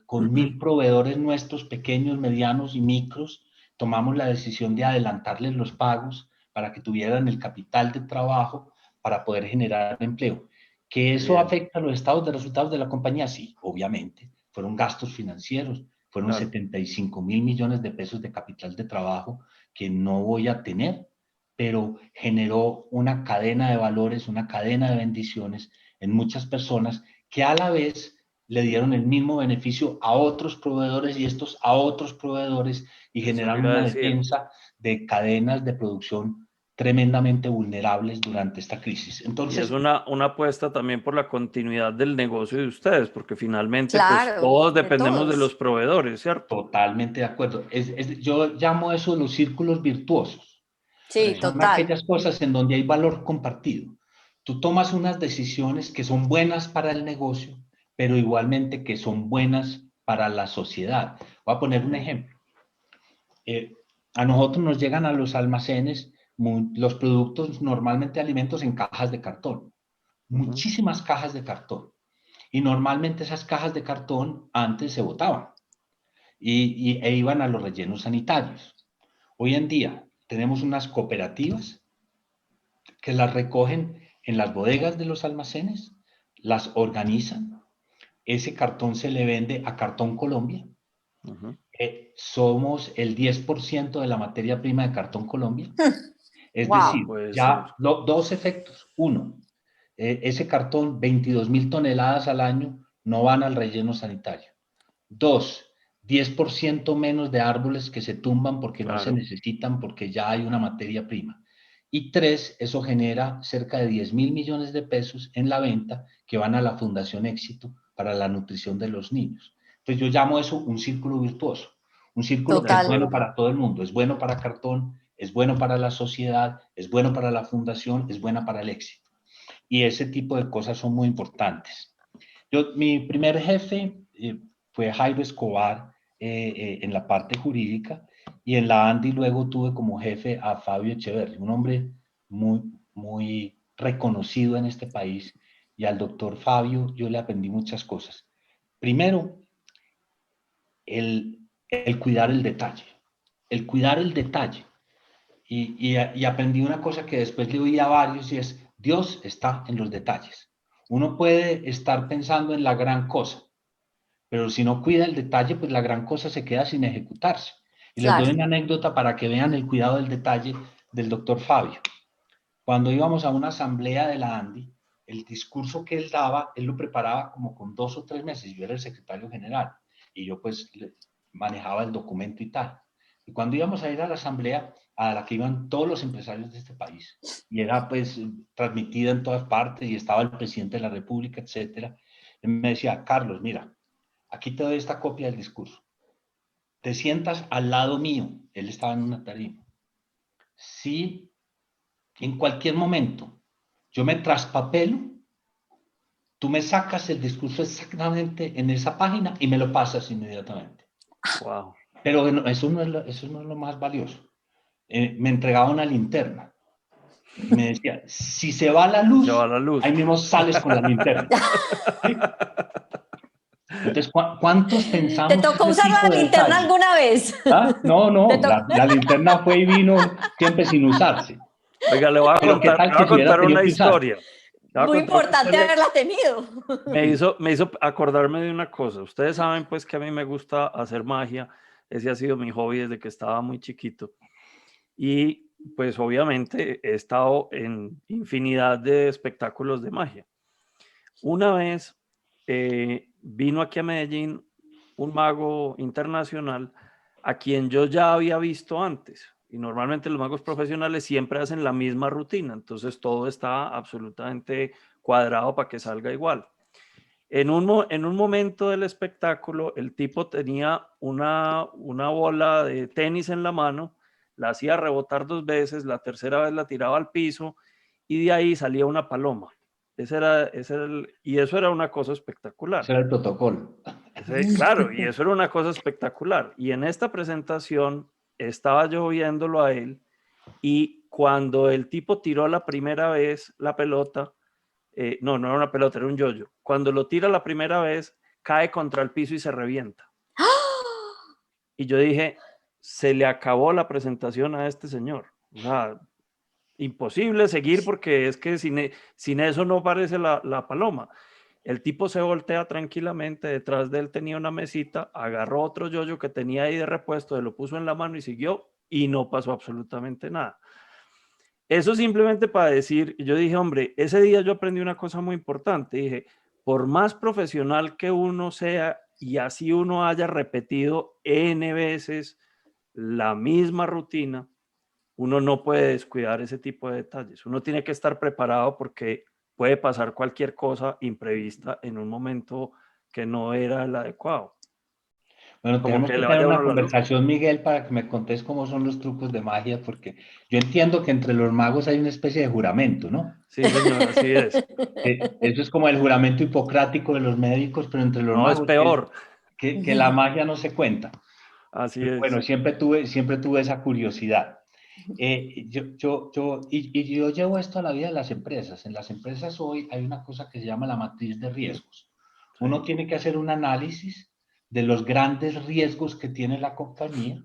con 1000 proveedores nuestros, pequeños, medianos y micros, tomamos la decisión de adelantarles los pagos para que tuvieran el capital de trabajo para poder generar empleo. ¿Que qué eso bien, afecta a los estados de resultados de la compañía? Sí, obviamente. Fueron gastos financieros, fueron claro. 75.000 millones de pesos de capital de trabajo que no voy a tener, pero generó una cadena de valores, una cadena de bendiciones en muchas personas que a la vez le dieron el mismo beneficio a otros proveedores y estos a otros proveedores, y Eso le generaron iba a una decir. defensa de cadenas de producción tremendamente vulnerables durante esta crisis. Y Entonces, es una apuesta también por la continuidad del negocio de ustedes, porque finalmente pues Claro, todos de dependemos de todos. los proveedores, ¿cierto? totalmente de acuerdo. Yo llamo eso los círculos virtuosos. Sí, Sí. Son total. aquellas cosas en donde hay valor compartido. Tú tomas unas decisiones que son buenas para el negocio, pero igualmente que son buenas para la sociedad. Voy a poner un ejemplo. A nosotros nos llegan a los almacenes los productos, normalmente alimentos en cajas de cartón, muchísimas cajas de cartón. Y normalmente esas cajas de cartón antes se botaban e iban a los rellenos sanitarios. Hoy en día tenemos unas cooperativas que las recogen en las bodegas de los almacenes, las organizan, ese cartón se le vende a Cartón Colombia. Somos el 10% de la materia prima de Cartón Colombia. Es Wow. decir, Puede ser. ya dos efectos. Uno, ese cartón, 22.000 toneladas al año, no van al relleno sanitario. Dos, 10% menos de árboles que se tumban porque no se Claro. necesitan, porque ya hay una materia prima. Y tres, eso genera cerca de 10.000 millones de pesos en la venta que van a la Fundación Éxito para la nutrición de los niños. Entonces yo llamo eso un círculo virtuoso, un círculo De que es Total. bueno acuerdo. para todo el mundo, es bueno para Cartón, es bueno para la sociedad, es bueno para la fundación, es buena para el éxito. Y ese tipo de cosas son muy importantes. Mi primer jefe fue Jairo Escobar en la parte jurídica, y en la Andy luego tuve como jefe a Fabio Echeverri, un hombre muy reconocido en este país, y al doctor Fabio yo le aprendí muchas cosas. Primero, el cuidar el detalle, el cuidar el detalle. Y aprendí una cosa que después le oí a varios, y es: Dios está en los detalles. Uno puede estar pensando en la gran cosa, pero si no cuida el detalle, pues la gran cosa se queda sin ejecutarse. Y les doy Claro. una anécdota para que vean el cuidado del detalle del doctor Fabio. Cuando íbamos a una asamblea de la ANDI, el discurso que él daba, él lo preparaba como con 2 o 3 meses. Yo era el secretario general y yo pues manejaba el documento y tal. Y cuando íbamos a ir a la asamblea a la que iban todos los empresarios de este país, y era pues transmitida en todas partes, y estaba el presidente de la República, etcétera, él me decía: Carlos, mira, aquí te doy esta copia del discurso. Te sientas al lado mío. Él estaba en una tarima. Si en cualquier momento yo me traspapelo, tú me sacas el discurso exactamente en esa página y me lo pasas inmediatamente. Wow. Pero bueno, eso no es lo más valioso. Me entregaba una linterna y me decía: si se va la Se va luz, la luz. ahí mismo sales con la linterna. ¿Sí? Entonces, ¿cuántos ¿Te pensamos tocó ese usar tipo la de linterna detalles? alguna vez? ¿Ah? No, ¿Te no, to- la linterna fue y vino siempre sin usarse. Oiga, Pero ¿qué tal le voy que a se hubiera contar tenido una que usar? historia. Le voy a Muy contar una importante historia. haberla tenido. Me hizo acordarme de una cosa. Ustedes saben pues que a mí me gusta hacer magia. Ese ha sido mi hobby desde que estaba muy chiquito. Y pues obviamente he estado en infinidad de espectáculos de magia. Una vez vino aquí a Medellín un mago internacional a quien yo ya había visto antes. Y normalmente los magos profesionales siempre hacen la misma rutina, entonces todo está absolutamente cuadrado para que salga igual. En un momento del espectáculo, el tipo tenía una bola de tenis en la mano, la hacía rebotar 2 veces, la tercera vez la tiraba al piso y de ahí salía una paloma. Y eso era una cosa espectacular. Ese era el protocolo. Claro, y eso era una cosa espectacular. Y en esta presentación estaba yo viéndolo a él, y cuando el tipo tiró la primera vez la pelota, no era una pelota, era un yoyo. Cuando lo tira la primera vez, cae contra el piso y se revienta. Y yo dije, se le acabó la presentación a este señor. O sea, imposible seguir porque es que sin eso no parece la paloma. El tipo se voltea tranquilamente, detrás de él tenía una mesita, agarró otro yoyo que tenía ahí de repuesto, se lo puso en la mano y siguió, y no pasó absolutamente nada. Eso simplemente para decir, yo dije, hombre, ese día yo aprendí una cosa muy importante. Dije, por más profesional que uno sea y así uno haya repetido N veces la misma rutina, uno no puede descuidar ese tipo de detalles. Uno tiene que estar preparado porque puede pasar cualquier cosa imprevista en un momento que no era el adecuado. Bueno, Como tenemos que que le tener vaya a una uno la luz. conversación, Miguel, para que me contés cómo son los trucos de magia, porque yo entiendo que entre los magos hay una especie de juramento, ¿no? Sí, señor, así es. Eso es como el juramento hipocrático de los médicos, pero entre los No, es magos, peor. que la magia no se cuenta. Así Pero bueno, es. siempre tuve esa curiosidad. Yo llevo esto a la vida de las empresas. En las empresas hoy hay una cosa que se llama la matriz de riesgos. Sí. Uno tiene que hacer un análisis de los grandes riesgos que tiene la compañía,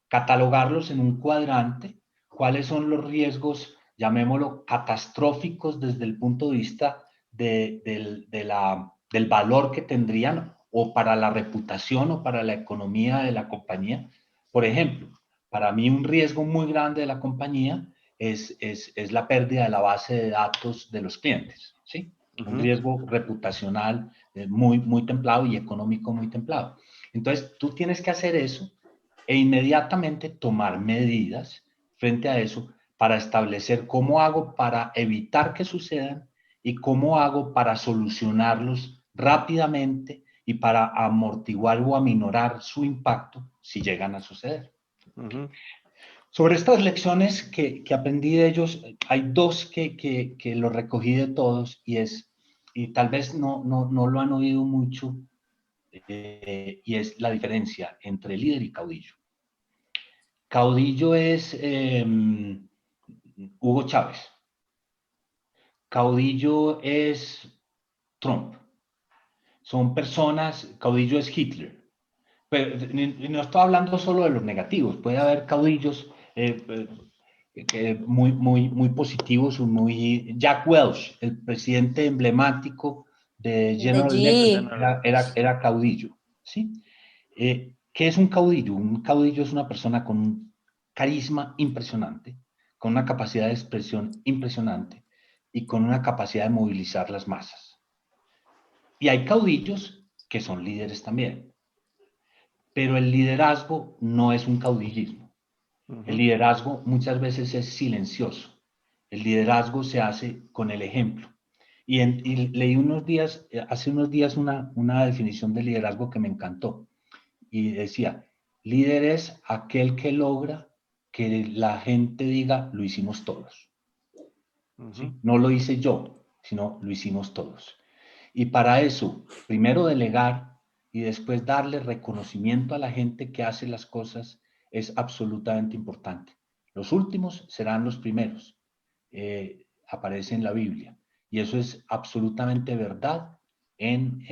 catalogarlos en un cuadrante, cuáles son los riesgos, llamémoslo, catastróficos desde el punto de vista del valor que tendrían o para la reputación o para la economía de la compañía. Por ejemplo, para mí un riesgo muy grande de la compañía es la pérdida de la base de datos de los clientes, ¿sí? Un riesgo reputacional muy templado y económico muy templado. Entonces, tú tienes que hacer eso e inmediatamente tomar medidas frente a eso para establecer cómo hago para evitar que sucedan y cómo hago para solucionarlos rápidamente y para amortiguar o aminorar su impacto si llegan a suceder. Sobre estas lecciones que aprendí de ellos, hay dos que lo recogí de todos y tal vez no lo han oído mucho, y es la diferencia entre líder y caudillo. Caudillo es Hugo Chávez. Caudillo es Trump. Son personas, caudillo es Hitler. Pero no estoy hablando solo de los negativos, puede haber caudillos muy positivos, Jack Welch, el presidente emblemático de De General Electric, G. era caudillo, ¿sí? ¿Qué es un caudillo? Un caudillo es una persona con un carisma impresionante, con una capacidad de expresión impresionante y con una capacidad de movilizar las masas. Y hay caudillos que son líderes también. Pero el liderazgo no es un caudillismo. El liderazgo muchas veces es silencioso. El liderazgo se hace con el ejemplo. Y leí hace unos días una definición de liderazgo que me encantó. Y decía, líder es aquel que logra que la gente diga, lo hicimos todos. ¿Sí? No lo hice yo, sino lo hicimos todos. Y para eso, primero delegar y después darle reconocimiento a la gente que hace las cosas es absolutamente importante. Los últimos serán los primeros. Aparece en la Biblia. Y eso es absolutamente verdad en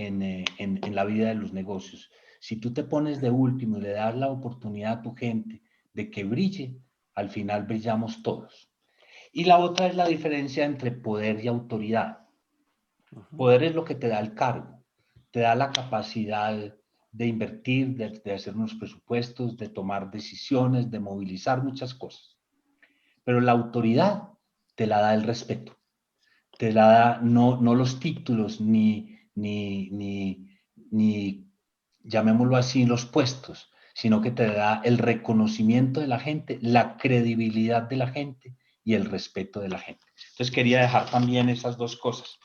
la vida de los negocios. Si tú te pones de último y le das la oportunidad a tu gente de que brille, al final brillamos todos. Y la otra es la diferencia entre poder y autoridad. Poder es lo que te da el cargo, te da la capacidad de invertir, de hacer unos presupuestos, de tomar decisiones, de movilizar muchas cosas. Pero la autoridad te la da el respeto, te la da no los títulos ni llamémoslo así, los puestos, sino que te da el reconocimiento de la gente, la credibilidad de la gente y el respeto de la gente. Entonces quería dejar también esas dos cosas.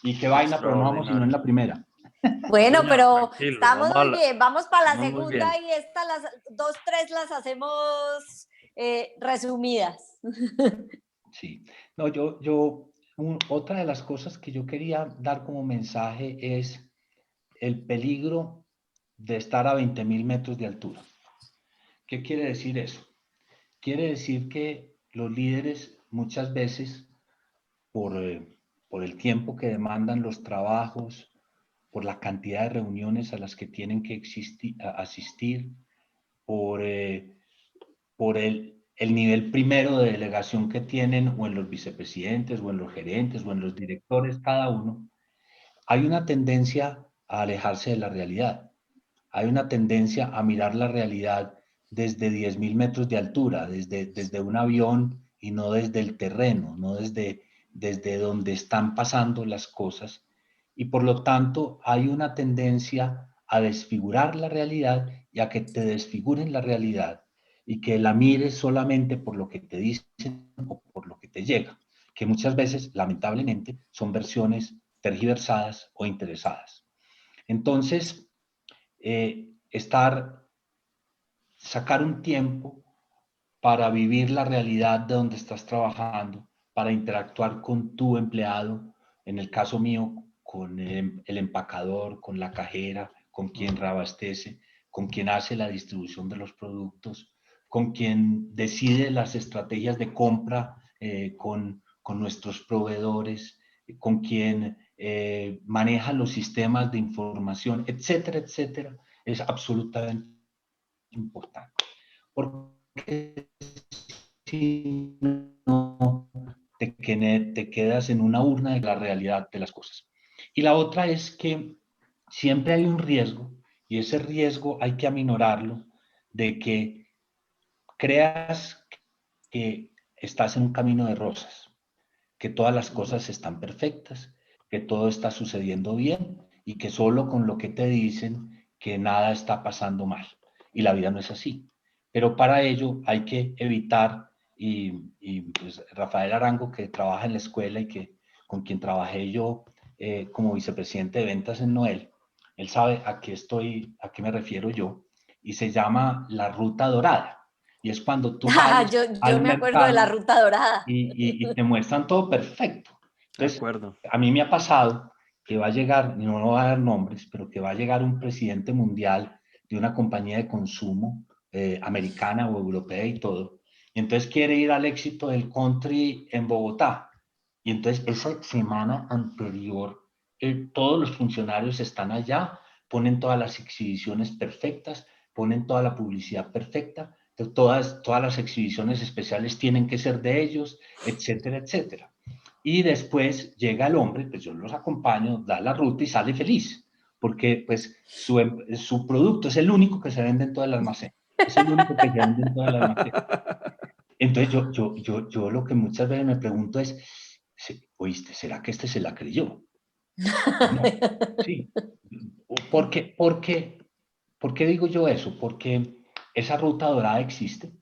Y qué vaina, pero no vamos sino en la primera. No, Bueno, señor, pero tranquilo, estamos muy bien. Vamos para la vamos muy segunda bien. y estas las dos, tres las hacemos resumidas. Sí, no, otra de las cosas que yo quería dar como mensaje es el peligro de estar a 20.000 metros de altura. ¿Qué quiere decir eso? Quiere decir que los líderes muchas veces, por el tiempo que demandan los trabajos, por la cantidad de reuniones a las que tienen que asistir, por el nivel primero de delegación que tienen o en los vicepresidentes o en los gerentes o en los directores cada uno, hay una tendencia a alejarse de la realidad. Hay una tendencia a mirar la realidad desde 10.000 metros de altura, desde un avión y no desde el terreno, no desde donde están pasando las cosas. Y por lo tanto hay una tendencia a desfigurar la realidad y a que te desfiguren la realidad y que la mires solamente por lo que te dicen o por lo que te llega, que muchas veces, lamentablemente, son versiones tergiversadas o interesadas. Entonces, sacar un tiempo para vivir la realidad de donde estás trabajando, para interactuar con tu empleado, en el caso mío, con el empacador, con la cajera, con quien reabastece, con quien hace la distribución de los productos, con quien decide las estrategias de compra con nuestros proveedores, con quien maneja los sistemas de información, etcétera, etcétera, es absolutamente importante. Porque si no, te quedas en una urna de la realidad de las cosas. Y la otra es que siempre hay un riesgo, y ese riesgo hay que aminorarlo, de que creas que estás en un camino de rosas, que todas las cosas están perfectas, que todo está sucediendo bien y que solo con lo que te dicen que nada está pasando mal. Y la vida no es así. Pero para ello hay que evitar, y pues Rafael Arango, que trabaja en la escuela y con quien trabajé yo como vicepresidente de ventas en Noel, él sabe a qué me refiero yo, y se llama la ruta dorada. Y es cuando tú Ah, sales yo al me acuerdo de la mercado ruta dorada. y te muestran todo perfecto. De Entonces, acuerdo. a mí me ha pasado que va a llegar, no va a dar nombres, pero que va a llegar un presidente mundial de una compañía de consumo americana o europea y todo, y entonces quiere ir al éxito del country en Bogotá. Y entonces esa semana anterior, todos los funcionarios están allá, ponen todas las exhibiciones perfectas, ponen toda la publicidad perfecta, todas las exhibiciones especiales tienen que ser de ellos, etcétera, etcétera. Y después llega el hombre, pues yo los acompaño, da la ruta y sale feliz, porque pues su producto es el único que se vende en todo el almacén. Es el único que se vende en todo el almacén. Entonces yo lo que muchas veces me pregunto es, oíste, ¿será que este se la creyó? No, sí. ¿Por qué digo yo eso? Porque esa ruta dorada existe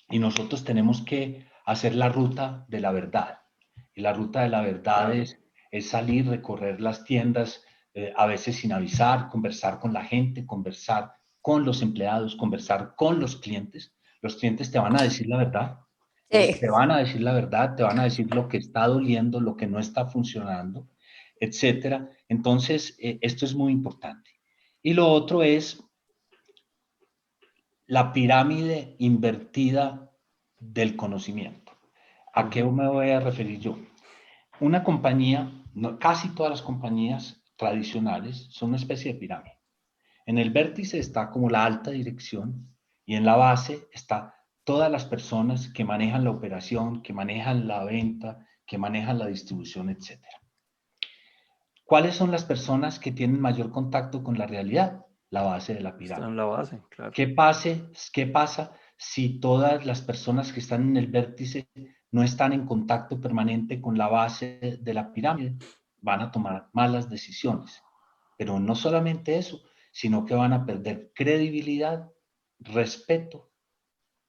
y nosotros tenemos que hacer la ruta de la verdad. Y la ruta de la verdad Claro. es salir, recorrer las tiendas, a veces sin avisar, conversar con la gente, conversar con los empleados, conversar con los clientes. Los clientes te van a decir la verdad. Ellos Sí. te van a decir la verdad, te van a decir lo que está doliendo, lo que no está funcionando, etcétera. Entonces, esto es muy importante. Y lo otro es la pirámide invertida del conocimiento. ¿A qué me voy a referir yo? Una compañía, casi todas las compañías tradicionales son una especie de pirámide. En el vértice está como la alta dirección y en la base está todas las personas que manejan la operación, que manejan la venta, que manejan la distribución, etc. ¿Cuáles son las personas que tienen mayor contacto con la realidad? La base de la Está pirámide. en la base, claro. ¿Qué pasa si todas las personas que están en el vértice no están en contacto permanente con la base de la pirámide? Van a tomar malas decisiones. Pero no solamente eso, sino que van a perder credibilidad, respeto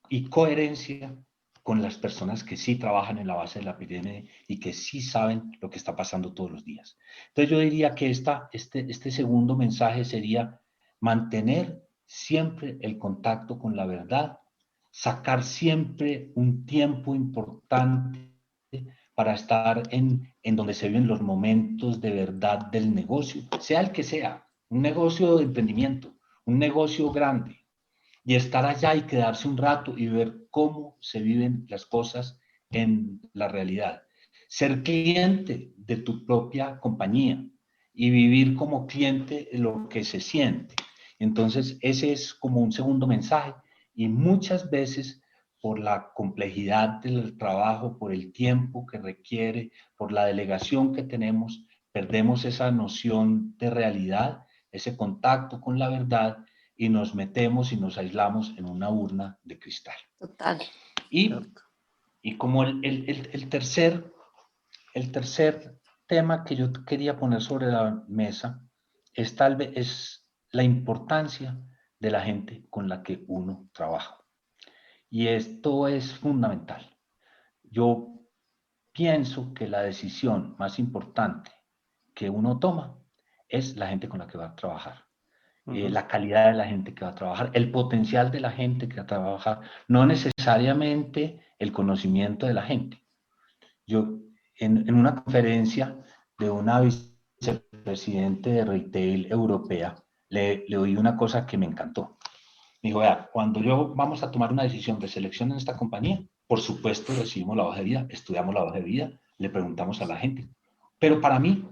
y coherencia con las personas que sí trabajan en la base de la pirámide y que sí saben lo que está pasando todos los días. Entonces yo diría que este segundo mensaje sería mantener siempre el contacto con la verdad, sacar siempre un tiempo importante para estar en donde se viven los momentos de verdad del negocio, sea el que sea, un negocio de emprendimiento, un negocio grande, y estar allá y quedarse un rato y ver cómo se viven las cosas en la realidad. Ser cliente de tu propia compañía y vivir como cliente lo que se siente. Entonces, ese es como un segundo mensaje y muchas veces por la complejidad del trabajo, por el tiempo que requiere, por la delegación que tenemos, perdemos esa noción de realidad, ese contacto con la verdad y nos metemos y nos aislamos en una urna de cristal. Total. Y como el tercer tema que yo quería poner sobre la mesa es la importancia de la gente con la que uno trabaja. Y esto es fundamental. Yo pienso que la decisión más importante que uno toma es la gente con la que va a trabajar. La calidad de la gente que va a trabajar, el potencial de la gente que va a trabajar, no necesariamente el conocimiento de la gente. Yo, en una conferencia de una vicepresidente de retail europea, le oí una cosa que me encantó. Me dijo, vea, cuando vamos a tomar una decisión de selección en esta compañía, por supuesto recibimos la hoja de vida, estudiamos la hoja de vida, le preguntamos a la gente. Pero para mí,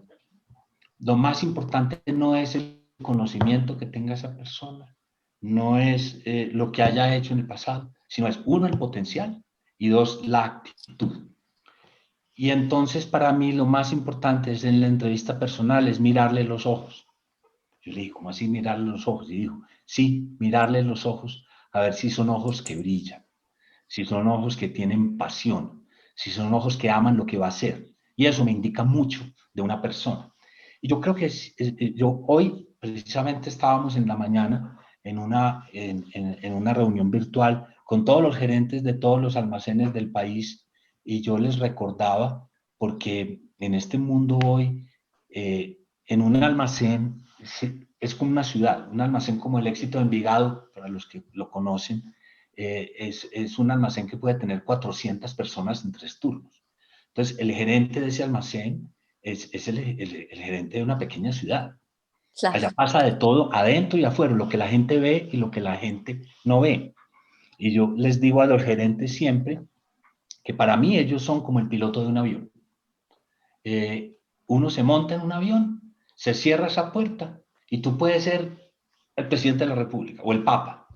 lo más importante no es el conocimiento que tenga esa persona, no es lo que haya hecho en el pasado, sino es uno, el potencial y dos, la actitud. Y entonces para mí lo más importante es en la entrevista personal, es mirarle los ojos. Yo le dije, ¿cómo así mirarle los ojos? Y dijo, sí, mirarle los ojos, a ver si son ojos que brillan, si son ojos que tienen pasión, si son ojos que aman lo que va a hacer. Y eso me indica mucho de una persona. Y yo creo que yo hoy, precisamente estábamos en la mañana en una reunión virtual con todos los gerentes de todos los almacenes del país y yo les recordaba, porque en este mundo hoy, en un almacén, es como una ciudad, un almacén como el Éxito de Envigado, para los que lo conocen, es un almacén que puede tener 400 personas en 3 turnos. Entonces, el gerente de ese almacén es el gerente de una pequeña ciudad. Claro. Allá pasa de todo, adentro y afuera, lo que la gente ve y lo que la gente no ve. Y yo les digo a los gerentes siempre que para mí ellos son como el piloto de un avión. Uno se monta en un avión, se cierra esa puerta y tú puedes ser el presidente de la República o el Papa,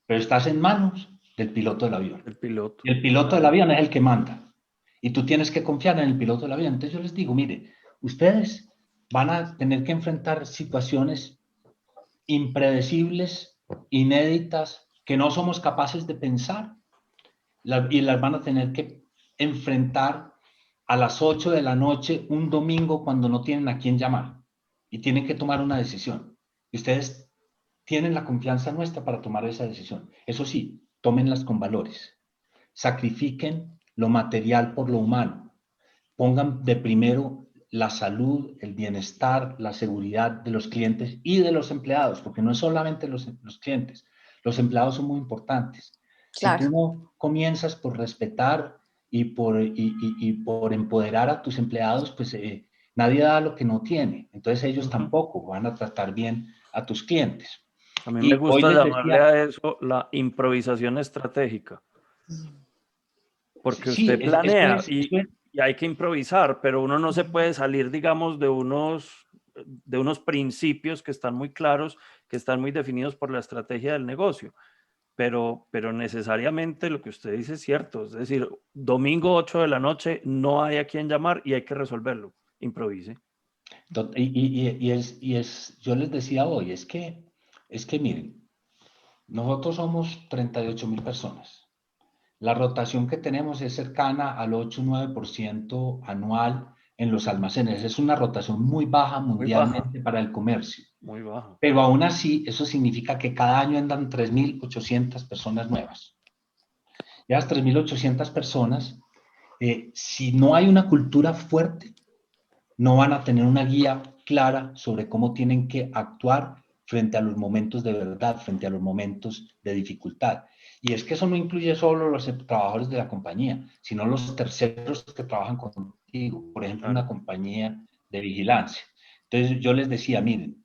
pero estás en manos del piloto del avión. El piloto. Y el piloto del avión es el que manda. Y tú tienes que confiar en el piloto del avión. Entonces yo les digo, mire, ustedes van a tener que enfrentar situaciones impredecibles, inéditas, que no somos capaces de pensar, y las van a tener que enfrentar a las 8 de la noche un domingo cuando no tienen a quién llamar y tienen que tomar una decisión. Y ustedes tienen la confianza nuestra para tomar esa decisión. Eso sí, tómenlas con valores. Sacrifiquen lo material por lo humano. Pongan de primero la salud, el bienestar, la seguridad de los clientes y de los empleados, porque no es solamente los clientes, los empleados son muy importantes. Si tú Claro. no comienzas por respetar y por empoderar a tus empleados, pues nadie da lo que no tiene. Entonces ellos tampoco van a tratar bien a tus clientes. A mí me Y hoy gusta les llamarle decía, a eso la improvisación estratégica, porque sí, usted planea eso es. y hay que improvisar, pero uno no se puede salir, digamos, de unos principios que están muy claros, que están muy definidos por la estrategia del negocio. Pero necesariamente lo que usted dice es cierto, es decir, domingo 8 de la noche no hay a quien llamar y hay que resolverlo. Improvise. Yo les decía hoy, es que miren, nosotros somos 38.000 personas. La rotación que tenemos es cercana al 8 o 9% anual en los almacenes. Es una rotación muy baja Muy baja, mundialmente para el comercio. muy baja. Pero aún así, eso significa que cada año andan 3.800 personas nuevas. Y las 3.800 personas, si no hay una cultura fuerte, no van a tener una guía clara sobre cómo tienen que actuar frente a los momentos de verdad, frente a los momentos de dificultad. Y es que eso no incluye solo los trabajadores de la compañía, sino los terceros que trabajan contigo, por ejemplo, una Claro. compañía de vigilancia. Entonces yo les decía, miren,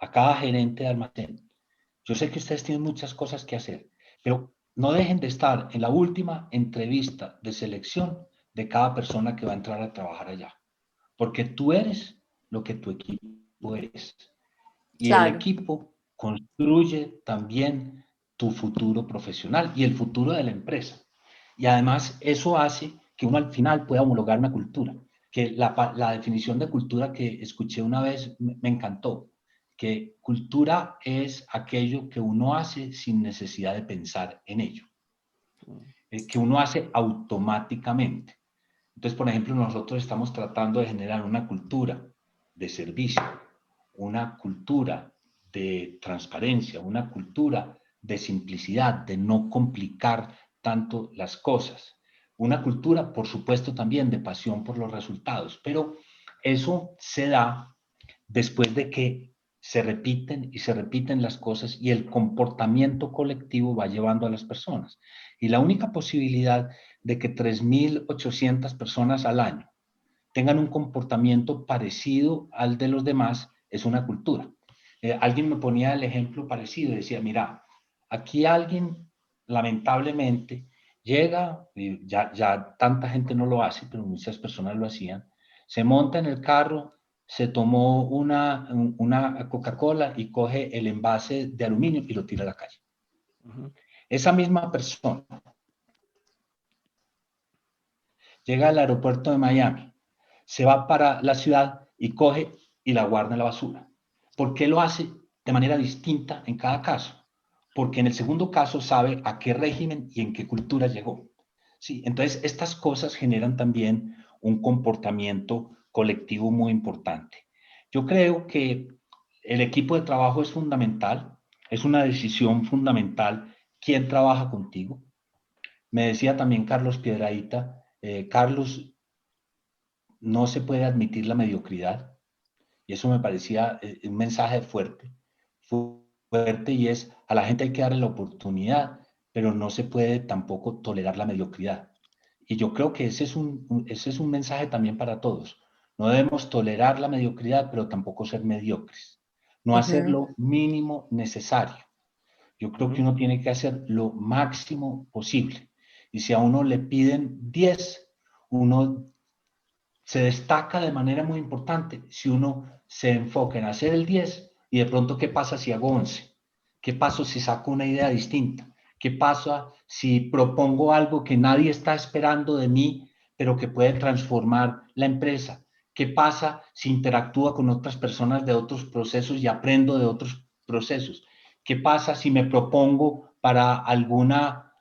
a cada gerente de almacén, yo sé que ustedes tienen muchas cosas que hacer, pero no dejen de estar en la última entrevista de selección de cada persona que va a entrar a trabajar allá. Porque tú eres lo que tu equipo es. Y el Claro. equipo construye también tu futuro profesional y el futuro de la empresa. Y además eso hace que uno al final pueda homologar una cultura. Que la definición de cultura que escuché una vez me encantó. Que cultura es aquello que uno hace sin necesidad de pensar en ello. Que uno hace automáticamente. Entonces, por ejemplo, nosotros estamos tratando de generar una cultura de servicio, una cultura de transparencia, una cultura de simplicidad, de no complicar tanto las cosas. Una cultura, por supuesto, también de pasión por los resultados, pero eso se da después de que se repiten y se repiten las cosas y el comportamiento colectivo va llevando a las personas. Y la única posibilidad de que 3.800 personas al año tengan un comportamiento parecido al de los demás es una cultura. Alguien me ponía el ejemplo parecido, decía, mira, aquí alguien lamentablemente llega, ya tanta gente no lo hace, pero muchas personas lo hacían, se monta en el carro, se tomó una Coca-Cola y coge el envase de aluminio y lo tira a la calle. Esa misma persona llega al aeropuerto de Miami, se va para la ciudad y coge y la guarda en la basura. ¿Por qué lo hace de manera distinta en cada caso? Porque en el segundo caso sabe a qué régimen y en qué cultura llegó. Sí, entonces estas cosas generan también un comportamiento colectivo muy importante. Yo creo que el equipo de trabajo es fundamental, es una decisión fundamental quién trabaja contigo. Me decía también Carlos Piedrahita, Carlos, no se puede admitir la mediocridad. Y eso me parecía un mensaje fuerte, fuerte, y es, a la gente hay que darle la oportunidad, pero no se puede tampoco tolerar la mediocridad. Y yo creo que ese es un mensaje también para todos. No debemos tolerar la mediocridad, pero tampoco ser mediocres. No hacer lo mínimo necesario. Yo creo que uno tiene que hacer lo máximo posible. Y si a uno le piden 10, uno se destaca de manera muy importante si uno se enfoca en hacer el 10 y de pronto qué pasa si hago 11, qué pasa si saco una idea distinta, qué pasa si propongo algo que nadie está esperando de mí, pero que puede transformar la empresa, qué pasa si interactúo con otras personas de otros procesos y aprendo de otros procesos, qué pasa si me propongo para alguna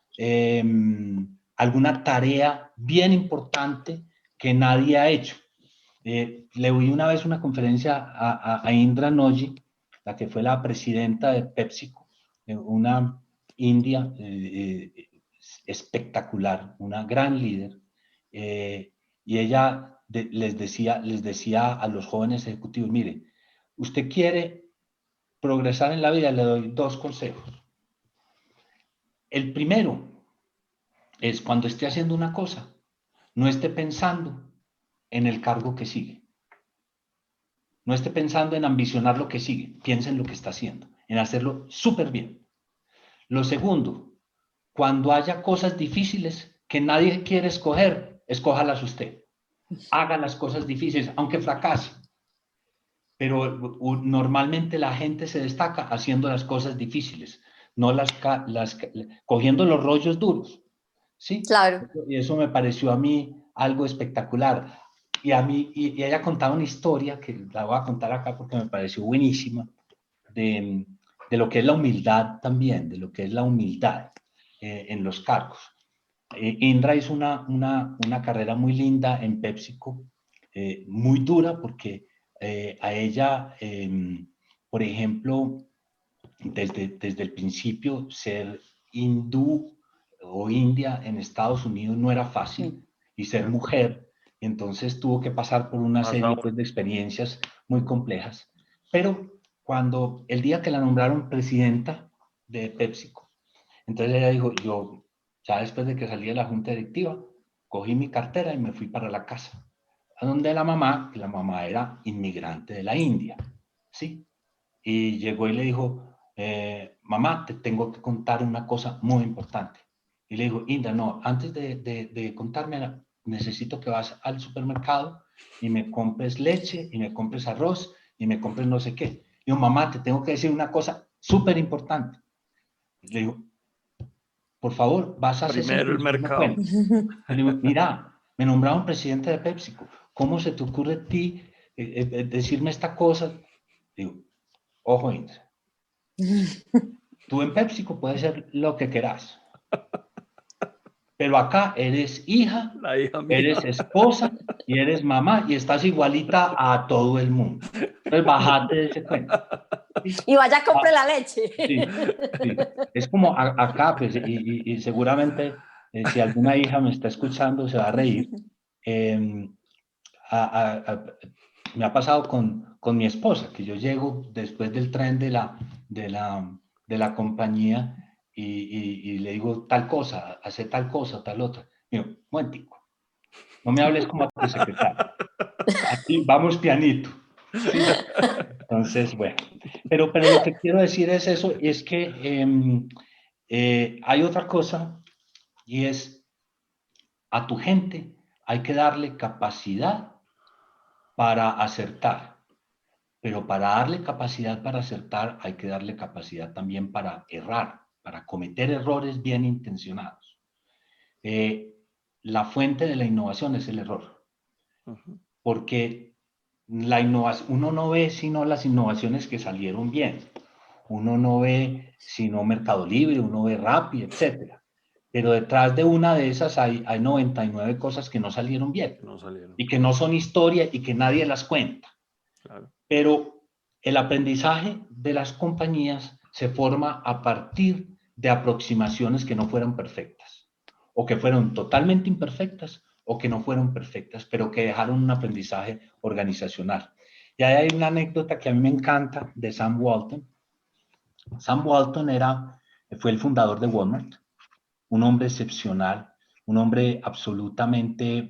tarea bien importante que nadie ha hecho. Le oí una vez una conferencia a Indra Nooyi, la que fue la presidenta de PepsiCo, una india espectacular, una gran líder, y ella les decía a los jóvenes ejecutivos, mire, usted quiere progresar en la vida, le doy 2 consejos. El primero es cuando esté haciendo una cosa, no esté pensando en el cargo que sigue. No esté pensando en ambicionar lo que sigue. Piense en lo que está haciendo, en hacerlo súper bien. Lo segundo, cuando haya cosas difíciles que nadie quiere escoger, escójalas usted. Haga las cosas difíciles, aunque fracase. Pero normalmente la gente se destaca haciendo las cosas difíciles, no cogiendo los rollos duros. ¿Sí? Claro. Y eso me pareció a mí algo espectacular. Y ella contaba una historia que la voy a contar acá porque me pareció buenísima, de lo que es la humildad también, de lo que es la humildad en los cargos. Indra hizo una carrera muy linda en PepsiCo, muy dura porque a ella, por ejemplo, desde el principio, ser hindú o india en Estados Unidos no era fácil, y ser mujer, entonces tuvo que pasar por una serie de experiencias muy complejas. Pero cuando el día que la nombraron presidenta de PepsiCo, entonces ella dijo, yo ya después de que salí de la junta directiva, cogí mi cartera y me fui para la casa, a donde la mamá era inmigrante de la India, ¿sí? Y llegó y le dijo, mamá, te tengo que contar una cosa muy importante. Y le dijo, Inda, no, antes de contarme, necesito que vas al supermercado y me compres leche y me compres arroz y me compres no sé qué. Y yo, mamá, te tengo que decir una cosa súper importante. Le digo, por favor, vas a hacer primero el mercado. Le digo, mira, me nombraron presidente de PepsiCo. ¿Cómo se te ocurre a ti decirme esta cosa? Digo, ojo, Indra. Tú en PepsiCo puedes ser lo que quieras, pero acá eres hija, eres esposa y eres mamá y estás igualita a todo el mundo. Entonces, bájate de ese cuento. ¿Sí? Y vaya a comprar la leche. Sí, sí. Es como acá, pues, y seguramente Si alguna hija me está escuchando, se va a reír. Eh, me ha pasado con mi esposa, que yo llego después del tren de la compañía y le digo tal cosa, hace tal cosa, tal otra. Digo, momentico, no me hables como a tu secretaria. Aquí vamos pianito. ¿Sí? Entonces, bueno. Pero lo que quiero decir es eso, es que hay otra cosa y es a tu gente hay que darle capacidad para acertar. Pero para darle capacidad para acertar, hay que darle capacidad también para errar, para cometer errores bien intencionados. Eh, la fuente de la innovación es el error, porque la innovación, uno no ve sino las innovaciones que salieron bien, uno no ve sino Mercado Libre, uno ve Rappi, etcétera. Pero detrás de una de esas hay 99 cosas que no salieron bien No salieron. y que no son historia y que nadie las cuenta. Claro. Pero el aprendizaje de las compañías se forma a partir de aproximaciones que no fueron perfectas, o que fueron totalmente imperfectas, o que no fueron perfectas, pero que dejaron un aprendizaje organizacional. Y ahí hay una anécdota que a mí me encanta de Sam Walton. Sam Walton fue el fundador de Walmart, un hombre excepcional, un hombre absolutamente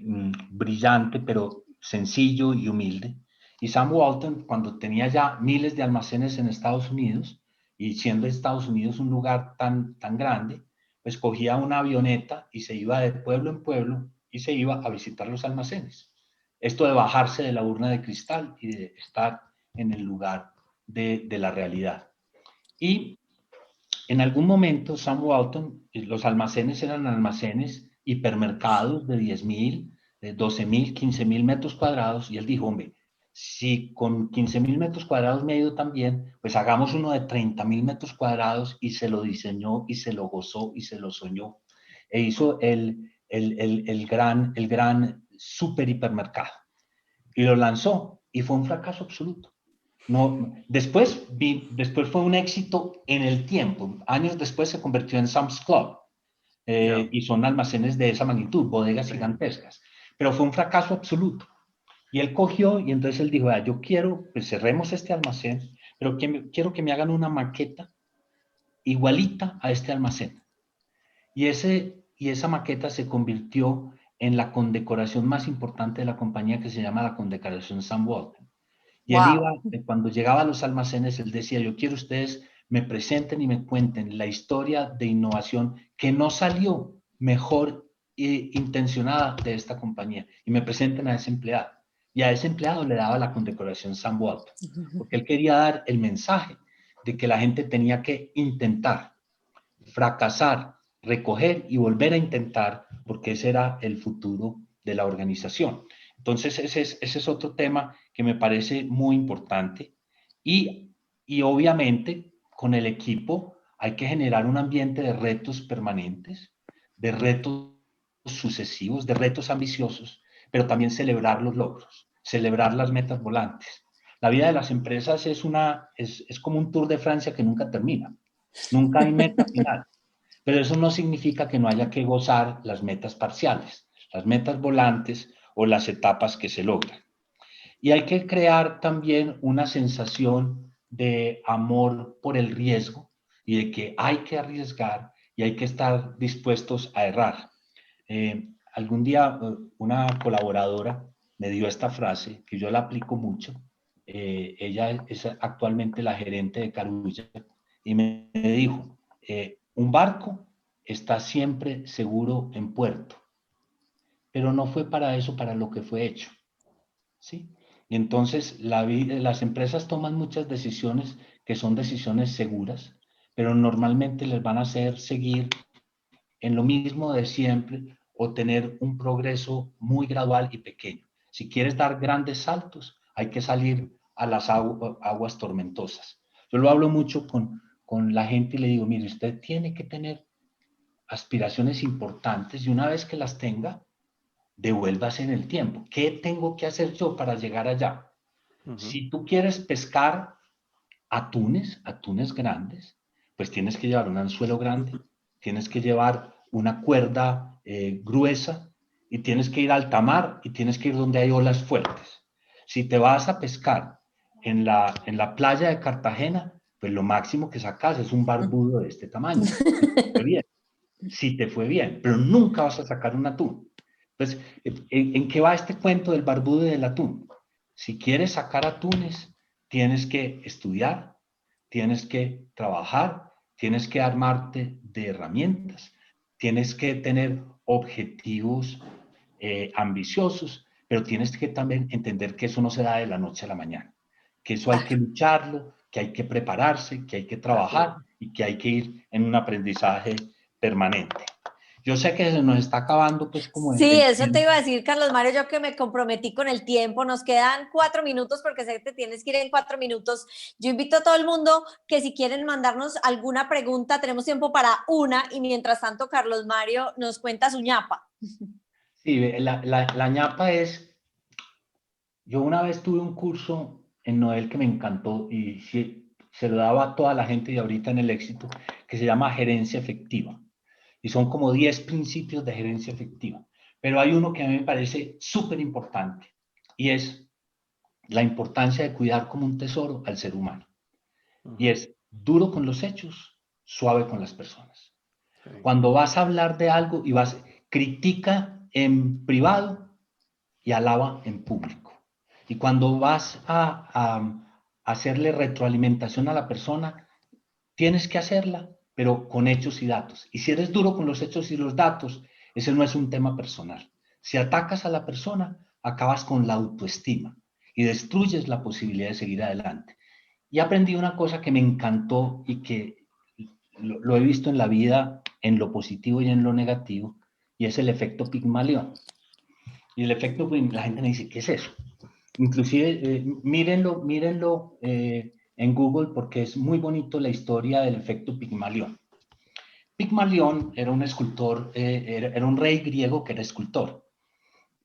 brillante, pero sencillo y humilde. Y Sam Walton, cuando tenía ya miles de almacenes en Estados Unidos, y siendo Estados Unidos un lugar tan grande, pues cogía una avioneta y se iba de pueblo en pueblo y se iba a visitar los almacenes. Esto de bajarse de la urna de cristal y de estar en el lugar de la realidad. Y en algún momento, Sam Walton, los almacenes eran almacenes hipermercados de 10.000, de 12.000, 15.000 metros cuadrados, y él dijo, hombre, si con 15.000 metros cuadrados me ha ido tan bien, pues hagamos uno de 30.000 metros cuadrados, y se lo diseñó, y se lo gozó, y se lo soñó, e hizo el gran super hipermercado, y lo lanzó, y fue un fracaso absoluto. No, después fue un éxito en el tiempo. Años después se convirtió en Sam's Club y son almacenes de esa magnitud, bodegas gigantescas. Pero fue un fracaso absoluto. Y él cogió y entonces él dijo, yo quiero, pues cerremos este almacén, pero quiero que me hagan una maqueta igualita a este almacén. Y esa maqueta se convirtió en la condecoración más importante de la compañía, que se llama la condecoración Sam Walton. Y él iba, Wow. cuando llegaba a los almacenes, él decía, yo quiero ustedes me presenten y me cuenten la historia de innovación que no salió mejor intencionada de esta compañía, y me presenten a ese empleado. Y a ese empleado le daba la condecoración Sam Walton, porque él quería dar el mensaje de que la gente tenía que intentar, fracasar, recoger y volver a intentar, porque ese era el futuro de la organización. Entonces, ese es otro tema que me parece muy importante. Y obviamente, con el equipo hay que generar un ambiente de retos permanentes, de retos sucesivos, de retos ambiciosos, pero también celebrar los logros, celebrar las metas volantes. La vida de las empresas es como un Tour de Francia que nunca termina. Nunca hay meta final. Pero eso no significa que no haya que gozar las metas parciales, las metas volantes o las etapas que se logran. Y hay que crear también una sensación de amor por el riesgo y de que hay que arriesgar y hay que estar dispuestos a errar. Algún día una colaboradora me dio esta frase que yo la aplico mucho. Ella es actualmente la gerente de Carulla y me dijo, un barco está siempre seguro en puerto, pero no fue para eso para lo que fue hecho, ¿sí? Y entonces las empresas toman muchas decisiones que son decisiones seguras, pero normalmente les van a hacer seguir en lo mismo de siempre o tener un progreso muy gradual y pequeño. Si quieres dar grandes saltos, hay que salir a las aguas tormentosas. Yo lo hablo mucho con la gente y le digo, mire, usted tiene que tener aspiraciones importantes y una vez que las tenga, devuélvase en el tiempo. ¿Qué tengo que hacer yo para llegar allá? Si tú quieres pescar atunes grandes, pues tienes que llevar un anzuelo grande, tienes que llevar una cuerda gruesa y tienes que ir a alta mar y tienes que ir donde hay olas fuertes. Si te vas a pescar en la playa de Cartagena, pues lo máximo que sacas es un barbudo de este tamaño. Si te fue bien, pero nunca vas a sacar un atún. Entonces, ¿en qué va este cuento del barbudo y del atún? Si quieres sacar atunes, tienes que estudiar, tienes que trabajar, tienes que armarte de herramientas, tienes que tener objetivos ambiciosos, pero tienes que también entender que eso no se da de la noche a la mañana, que eso hay que lucharlo, que hay que prepararse, que hay que trabajar y que hay que ir en un aprendizaje permanente. Yo sé que se nos está acabando, pues, como Sí, el eso te tiempo. iba a decir, Carlos Mario, yo que me comprometí con el tiempo, nos quedan 4 minutos porque sé que te tienes que ir en 4 minutos. Yo invito a todo el mundo que si quieren mandarnos alguna pregunta, tenemos tiempo para una y mientras tanto Carlos Mario nos cuenta su ñapa. Sí, la ñapa es, yo una vez tuve un curso en Noel que me encantó y sí, se lo daba a toda la gente y ahorita en el éxito, que se llama gerencia efectiva. Y son como 10 principios de gerencia efectiva. Pero hay uno que a mí me parece súper importante y es la importancia de cuidar como un tesoro al ser humano. Y es duro con los hechos, suave con las personas. Sí. Cuando vas a hablar de algo y critica en privado y alaba en público. Y cuando vas a hacerle retroalimentación a la persona, tienes que hacerla, pero con hechos y datos. Y si eres duro con los hechos y los datos, ese no es un tema personal. Si atacas a la persona, acabas con la autoestima y destruyes la posibilidad de seguir adelante. Y aprendí una cosa que me encantó y que lo he visto en la vida, en lo positivo y en lo negativo, y es el efecto Pigmalión. Y el efecto, la gente me dice, ¿qué es eso? Inclusive, mírenlo en Google porque es muy bonito la historia del efecto Pigmalión. Pigmalión era un escultor, era un rey griego que era escultor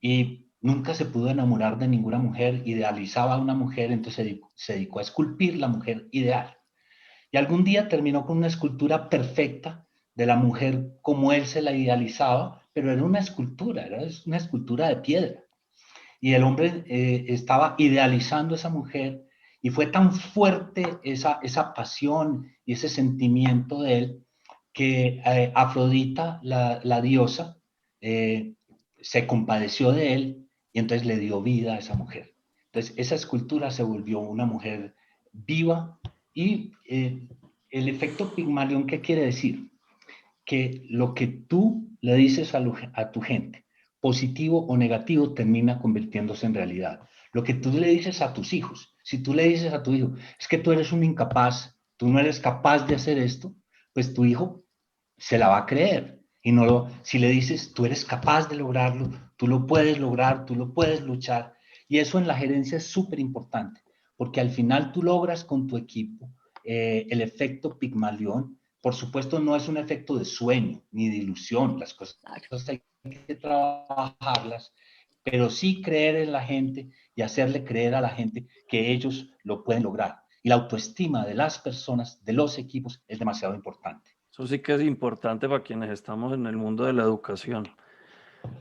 y nunca se pudo enamorar de ninguna mujer, idealizaba a una mujer, entonces se dedicó a esculpir la mujer ideal. Y algún día terminó con una escultura perfecta de la mujer como él se la idealizaba, pero era una escultura de piedra. Y el hombre estaba idealizando a esa mujer y fue tan fuerte esa pasión y ese sentimiento de él que Afrodita, la diosa, se compadeció de él y entonces le dio vida a esa mujer. Entonces esa escultura se volvió una mujer viva y el efecto Pigmalión, ¿qué quiere decir? Que lo que tú le dices a tu gente, positivo o negativo, termina convirtiéndose en realidad. Lo que tú le dices a tus hijos, si tú le dices a tu hijo, es que tú eres un incapaz, tú no eres capaz de hacer esto, pues tu hijo se la va a creer. Y si le dices, tú eres capaz de lograrlo, tú lo puedes lograr, tú lo puedes luchar. Y eso en la gerencia es súper importante, porque al final tú logras con tu equipo el efecto Pigmalión. Por supuesto, no es un efecto de sueño ni de ilusión, las cosas hay que trabajarlas, pero sí creer en la gente y hacerle creer a la gente que ellos lo pueden lograr. Y la autoestima de las personas, de los equipos, es demasiado importante. Eso sí que es importante para quienes estamos en el mundo de la educación.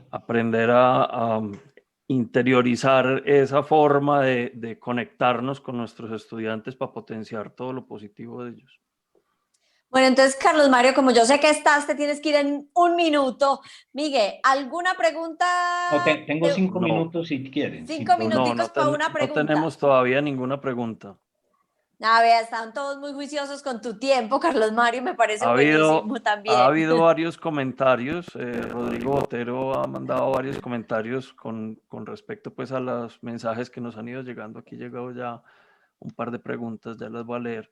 Aprender a interiorizar esa forma de conectarnos con nuestros estudiantes para potenciar todo lo positivo de ellos. Bueno, entonces, Carlos Mario, como yo sé que estás, te tienes que ir en 1 minuto. Miguel, ¿alguna pregunta? No, tengo 5 minutos si quieren. 5 minuticos para una No pregunta. tenemos todavía ninguna pregunta. Vea, están todos muy juiciosos con tu tiempo, Carlos Mario, me parece Ha buenísimo también. habido varios comentarios. Rodrigo Botero ha mandado varios comentarios con respecto pues a los mensajes que nos han ido llegando. Aquí llegado ya un par de preguntas, ya las voy a leer.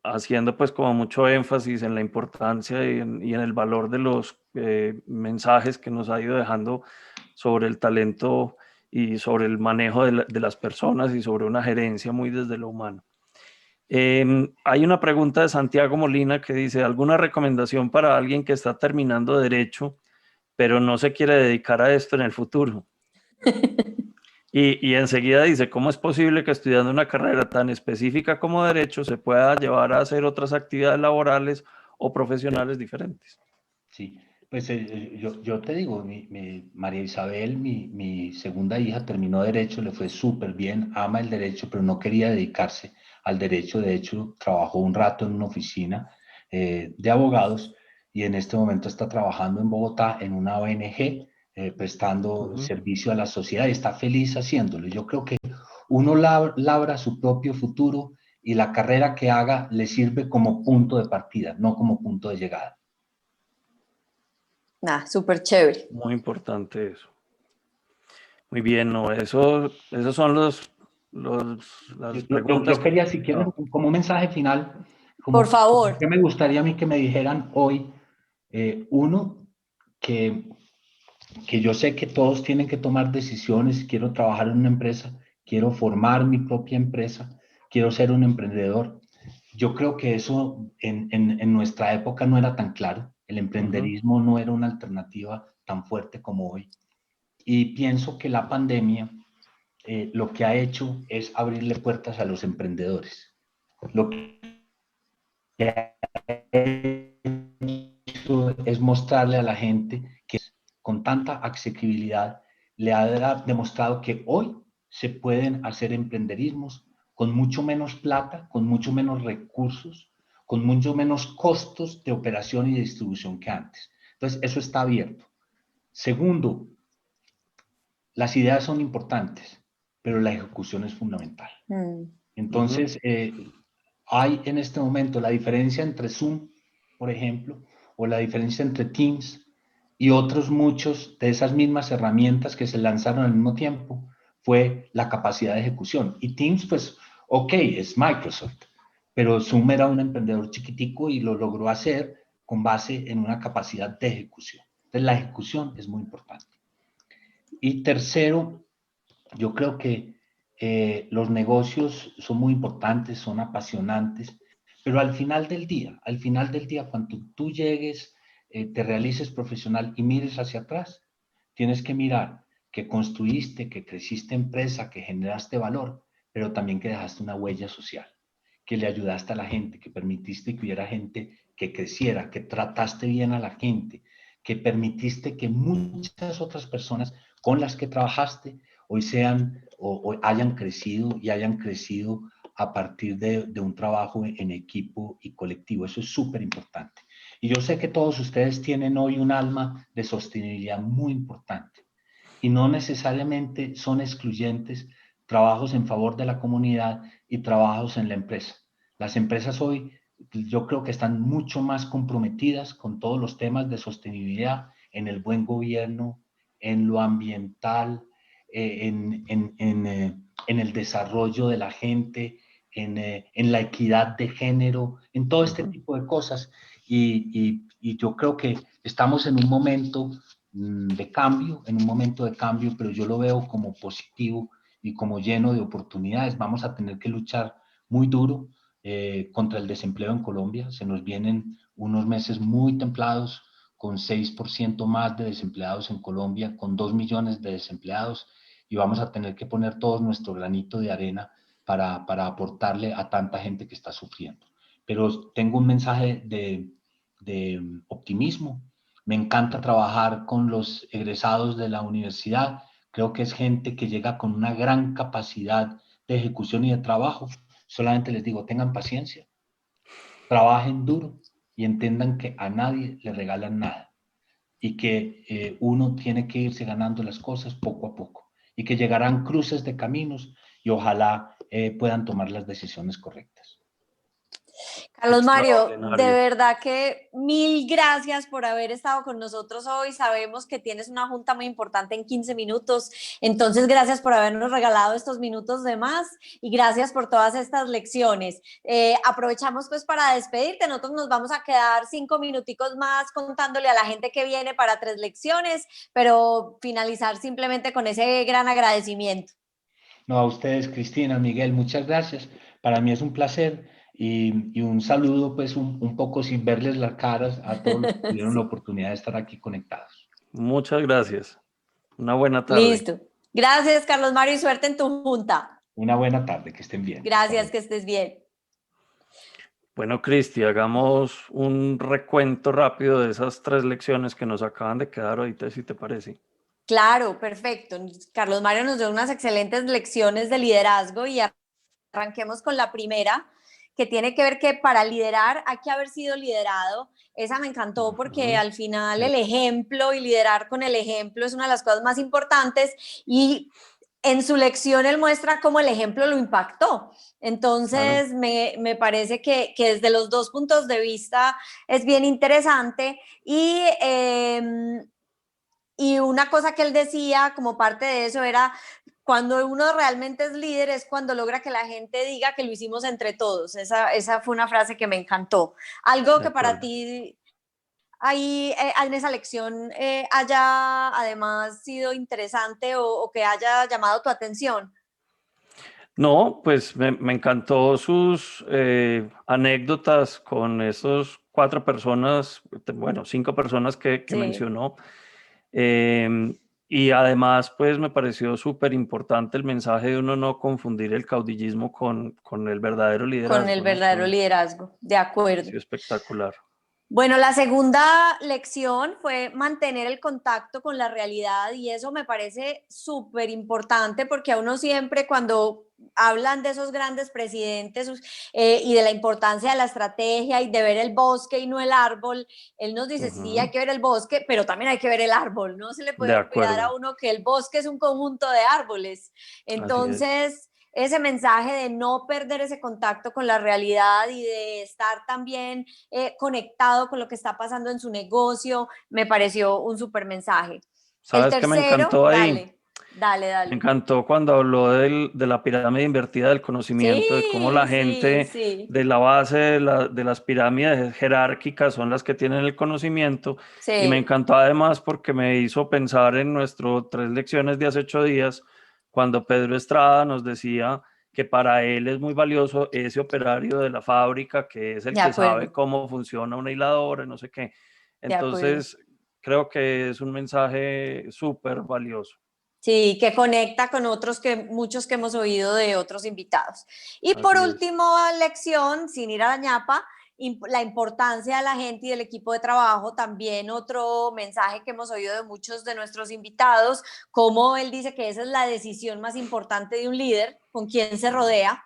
Haciendo pues como mucho énfasis en la importancia y en el valor de los mensajes que nos ha ido dejando sobre el talento y sobre el manejo de las personas y sobre una gerencia muy desde lo humano. Hay una pregunta de Santiago Molina que dice, ¿alguna recomendación para alguien que está terminando derecho pero no se quiere dedicar a esto en el futuro? Y enseguida dice, ¿cómo es posible que estudiando una carrera tan específica como derecho se pueda llevar a hacer otras actividades laborales o profesionales diferentes. Sí, pues yo te digo, María Isabel, mi segunda hija, terminó Derecho, le fue súper bien, ama el Derecho, pero no quería dedicarse al Derecho. De hecho, trabajó un rato en una oficina de abogados y en este momento está trabajando en Bogotá en una ONG, prestando servicio a la sociedad y está feliz haciéndolo. Yo creo que uno labra su propio futuro y la carrera que haga le sirve como punto de partida, no como punto de llegada. Súper chévere. Muy importante eso. Muy bien, no, esos son las preguntas. Yo quería, si quieren, como un mensaje final, Por favor. que me gustaría a mí que me dijeran hoy, uno, que yo sé que todos tienen que tomar decisiones, quiero trabajar en una empresa, quiero formar mi propia empresa, quiero ser un emprendedor. Yo creo que eso en nuestra época no era tan claro, el emprenderismo no era una alternativa tan fuerte como hoy. Y pienso que la pandemia lo que ha hecho es abrirle puertas a los emprendedores. Lo que ha hecho es mostrarle a la gente que con tanta asequibilidad le ha demostrado que hoy se pueden hacer emprenderismos con mucho menos plata, con mucho menos recursos, con mucho menos costos de operación y de distribución que antes. Entonces, eso está abierto. Segundo, las ideas son importantes, pero la ejecución es fundamental. Entonces, hay en este momento la diferencia entre Zoom, por ejemplo, o la diferencia entre Teams y otros muchos de esas mismas herramientas que se lanzaron al mismo tiempo, fue la capacidad de ejecución. Y Teams, pues, ok, es Microsoft, pero Zoom era un emprendedor chiquitico y lo logró hacer con base en una capacidad de ejecución. Entonces, la ejecución es muy importante. Y tercero, yo creo que los negocios son muy importantes, son apasionantes, pero al final del día, cuando tú llegues, te realices profesional y mires hacia atrás, tienes que mirar que construiste, que creciste empresa, que generaste valor, pero también que dejaste una huella social, que le ayudaste a la gente, que permitiste que hubiera gente que creciera, que trataste bien a la gente, que permitiste que muchas otras personas con las que trabajaste hoy sean o hayan crecido y hayan crecido a partir de un trabajo en equipo y colectivo. Eso es súper importante. Y yo sé que todos ustedes tienen hoy un alma de sostenibilidad muy importante y no necesariamente son excluyentes trabajos en favor de la comunidad y trabajos en la empresa. Las empresas hoy yo creo que están mucho más comprometidas con todos los temas de sostenibilidad en el buen gobierno, en lo ambiental, en el desarrollo de la gente, en la equidad de género, en todo este tipo de cosas. Y yo creo que estamos en un momento de cambio, pero yo lo veo como positivo y como lleno de oportunidades. Vamos a tener que luchar muy duro contra el desempleo en Colombia. Se nos vienen unos meses muy templados, con 6% más de desempleados en Colombia, con 2 millones de desempleados, y vamos a tener que poner todo nuestro granito de arena para aportarle a tanta gente que está sufriendo. Pero tengo un mensaje de optimismo. Me encanta trabajar con los egresados de la universidad. Creo que es gente que llega con una gran capacidad de ejecución y de trabajo. Solamente les digo, tengan paciencia, trabajen duro y entiendan que a nadie le regalan nada y que uno tiene que irse ganando las cosas poco a poco y que llegarán cruces de caminos y ojalá puedan tomar las decisiones correctas. Carlos Mario, de verdad que mil gracias por haber estado con nosotros hoy. Sabemos que tienes una junta muy importante en 15 minutos, entonces gracias por habernos regalado estos minutos de más y gracias por todas estas lecciones. Aprovechamos pues para despedirte, nosotros nos vamos a quedar 5 minuticos más contándole a la gente que viene para 3 lecciones, pero finalizar simplemente con ese gran agradecimiento. No, a ustedes, Cristina, Miguel, muchas gracias. Para mí es un placer. Y un saludo, pues un poco sin verles las caras a todos los que tuvieron la oportunidad de estar aquí conectados. Muchas gracias. Una buena tarde. Listo. Gracias, Carlos Mario, y suerte en tu junta. Una buena tarde, que estén bien. Gracias, que estés bien. Bueno, Cristi, hagamos un recuento rápido de esas 3 lecciones que nos acaban de quedar ahorita, si te parece. Claro, perfecto. Carlos Mario nos dio unas excelentes lecciones de liderazgo y arranquemos con la primera, que tiene que ver que para liderar hay que haber sido liderado. Esa me encantó porque al final el ejemplo y liderar con el ejemplo es una de las cosas más importantes, y en su lección él muestra cómo el ejemplo lo impactó. Entonces, Claro. me parece que desde los dos puntos de vista es bien interesante. Y una cosa que él decía como parte de eso era, cuando uno realmente es líder es cuando logra que la gente diga que lo hicimos entre todos. Esa fue una frase que me encantó. Algo De que para acuerdo. ti ahí en esa lección haya además sido interesante o que haya llamado tu atención. No, pues me encantó sus anécdotas con esos 4 personas, bueno, 5 personas que Sí, mencionó. Em, y además, pues me pareció súper importante el mensaje de uno no confundir el caudillismo con el verdadero con el liderazgo, ¿no? verdadero liderazgo, de Me acuerdo. pareció espectacular. Bueno, la segunda lección fue mantener el contacto con la realidad, y eso me parece súper importante porque a uno siempre cuando hablan de esos grandes presidentes y de la importancia de la estrategia y de ver el bosque y no el árbol, él nos dice, sí, hay Ujú. que ver el bosque, pero también hay que ver el árbol. No se le De puede olvidar a acuerdo, uno que el bosque es un conjunto de árboles. así es. Entonces, ese mensaje de no perder ese contacto con la realidad y de estar también conectado con lo que está pasando en su negocio, me pareció un súper mensaje. El ¿Sabes qué me tercero, encantó ahí? dale, dale, Me dale. encantó cuando habló de la pirámide invertida del conocimiento, de cómo la Sí, sí, gente sí, de la base de las pirámides jerárquicas son las que tienen el conocimiento. Y me sí, encantó además porque me hizo pensar en nuestro 3 lecciones de hace 8 días, cuando Pedro Estrada nos decía que para él es muy valioso ese operario de la fábrica, que es el de que sabe acuerdo, cómo funciona una hiladora, no sé qué. de acuerdo. Entonces, creo que es un mensaje súper valioso. Sí, que conecta con otros que muchos que hemos oído de otros invitados. Y por Así es. último, lección, sin ir a la ñapa, la importancia de la gente y del equipo de trabajo. También otro mensaje que hemos oído de muchos de nuestros invitados, como él dice que esa es la decisión más importante de un líder, con quién se rodea,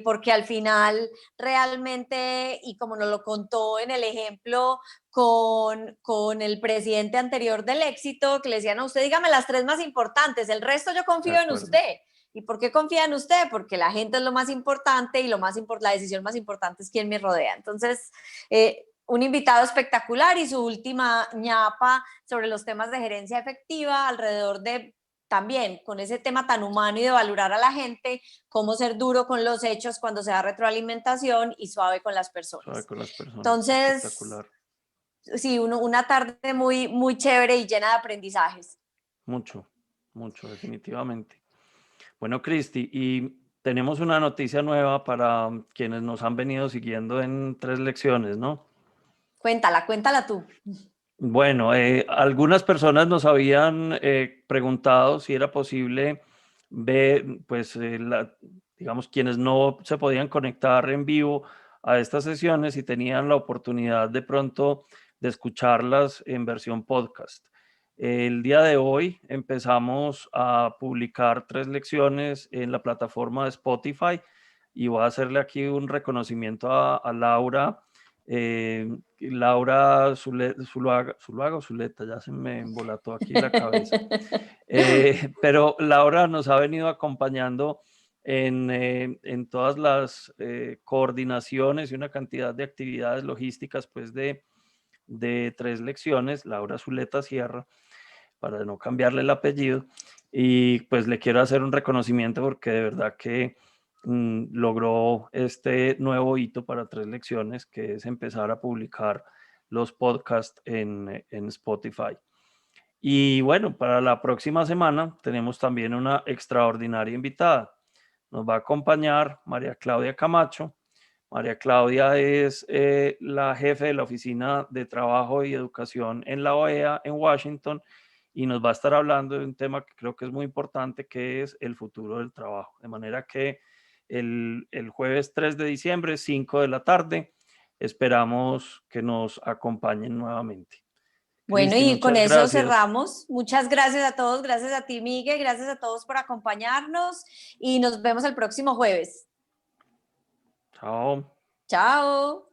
porque al final realmente, y como nos lo contó en el ejemplo con el presidente anterior del éxito, que le decían a usted, dígame las 3 más importantes, el resto yo De confío en acuerdo. usted. ¿Y por qué confía en usted? Porque la gente es lo más importante, y la decisión más importante es quién me rodea. Entonces, un invitado espectacular, y su última ñapa sobre los temas de gerencia efectiva, alrededor de también con ese tema tan humano y de valorar a la gente, cómo ser duro con los hechos cuando se da retroalimentación y suave con las Suave personas. con las personas. Entonces, Espectacular. sí, una tarde muy, muy chévere y llena de aprendizajes. Mucho, mucho, definitivamente. Bueno, Cristi, y tenemos una noticia nueva para quienes nos han venido siguiendo en 3 lecciones, ¿no? Cuéntala, cuéntala tú. Bueno, algunas personas nos habían preguntado si era posible ver, pues, digamos, quienes no se podían conectar en vivo a estas sesiones y tenían la oportunidad de pronto de escucharlas en versión podcast. El día de hoy empezamos a publicar 3 lecciones en la plataforma de Spotify, y voy a hacerle aquí un reconocimiento a Laura. Laura Zuluaga o Zuleta, ya se me embolató aquí la cabeza. Pero Laura nos ha venido acompañando en todas las coordinaciones y una cantidad de actividades logísticas, pues de 3 lecciones, Laura Zuleta Sierra, para no cambiarle el apellido. Y pues le quiero hacer un reconocimiento porque de verdad que logró este nuevo hito para 3 lecciones, que es empezar a publicar los podcasts en Spotify. Y bueno, para la próxima semana tenemos también una extraordinaria invitada. Nos va a acompañar María Claudia Camacho. María Claudia es la jefe de la Oficina de Trabajo y Educación en la OEA en Washington, y nos va a estar hablando de un tema que creo que es muy importante, que es el futuro del trabajo. De manera que el jueves 3 de diciembre, 5 de la tarde. Esperamos que nos acompañen nuevamente. Bueno, Cristi, y con muchas eso gracias. cerramos. Muchas gracias a todos, gracias a ti, Miguel, gracias a todos por acompañarnos y nos vemos el próximo jueves. Chao. Chao.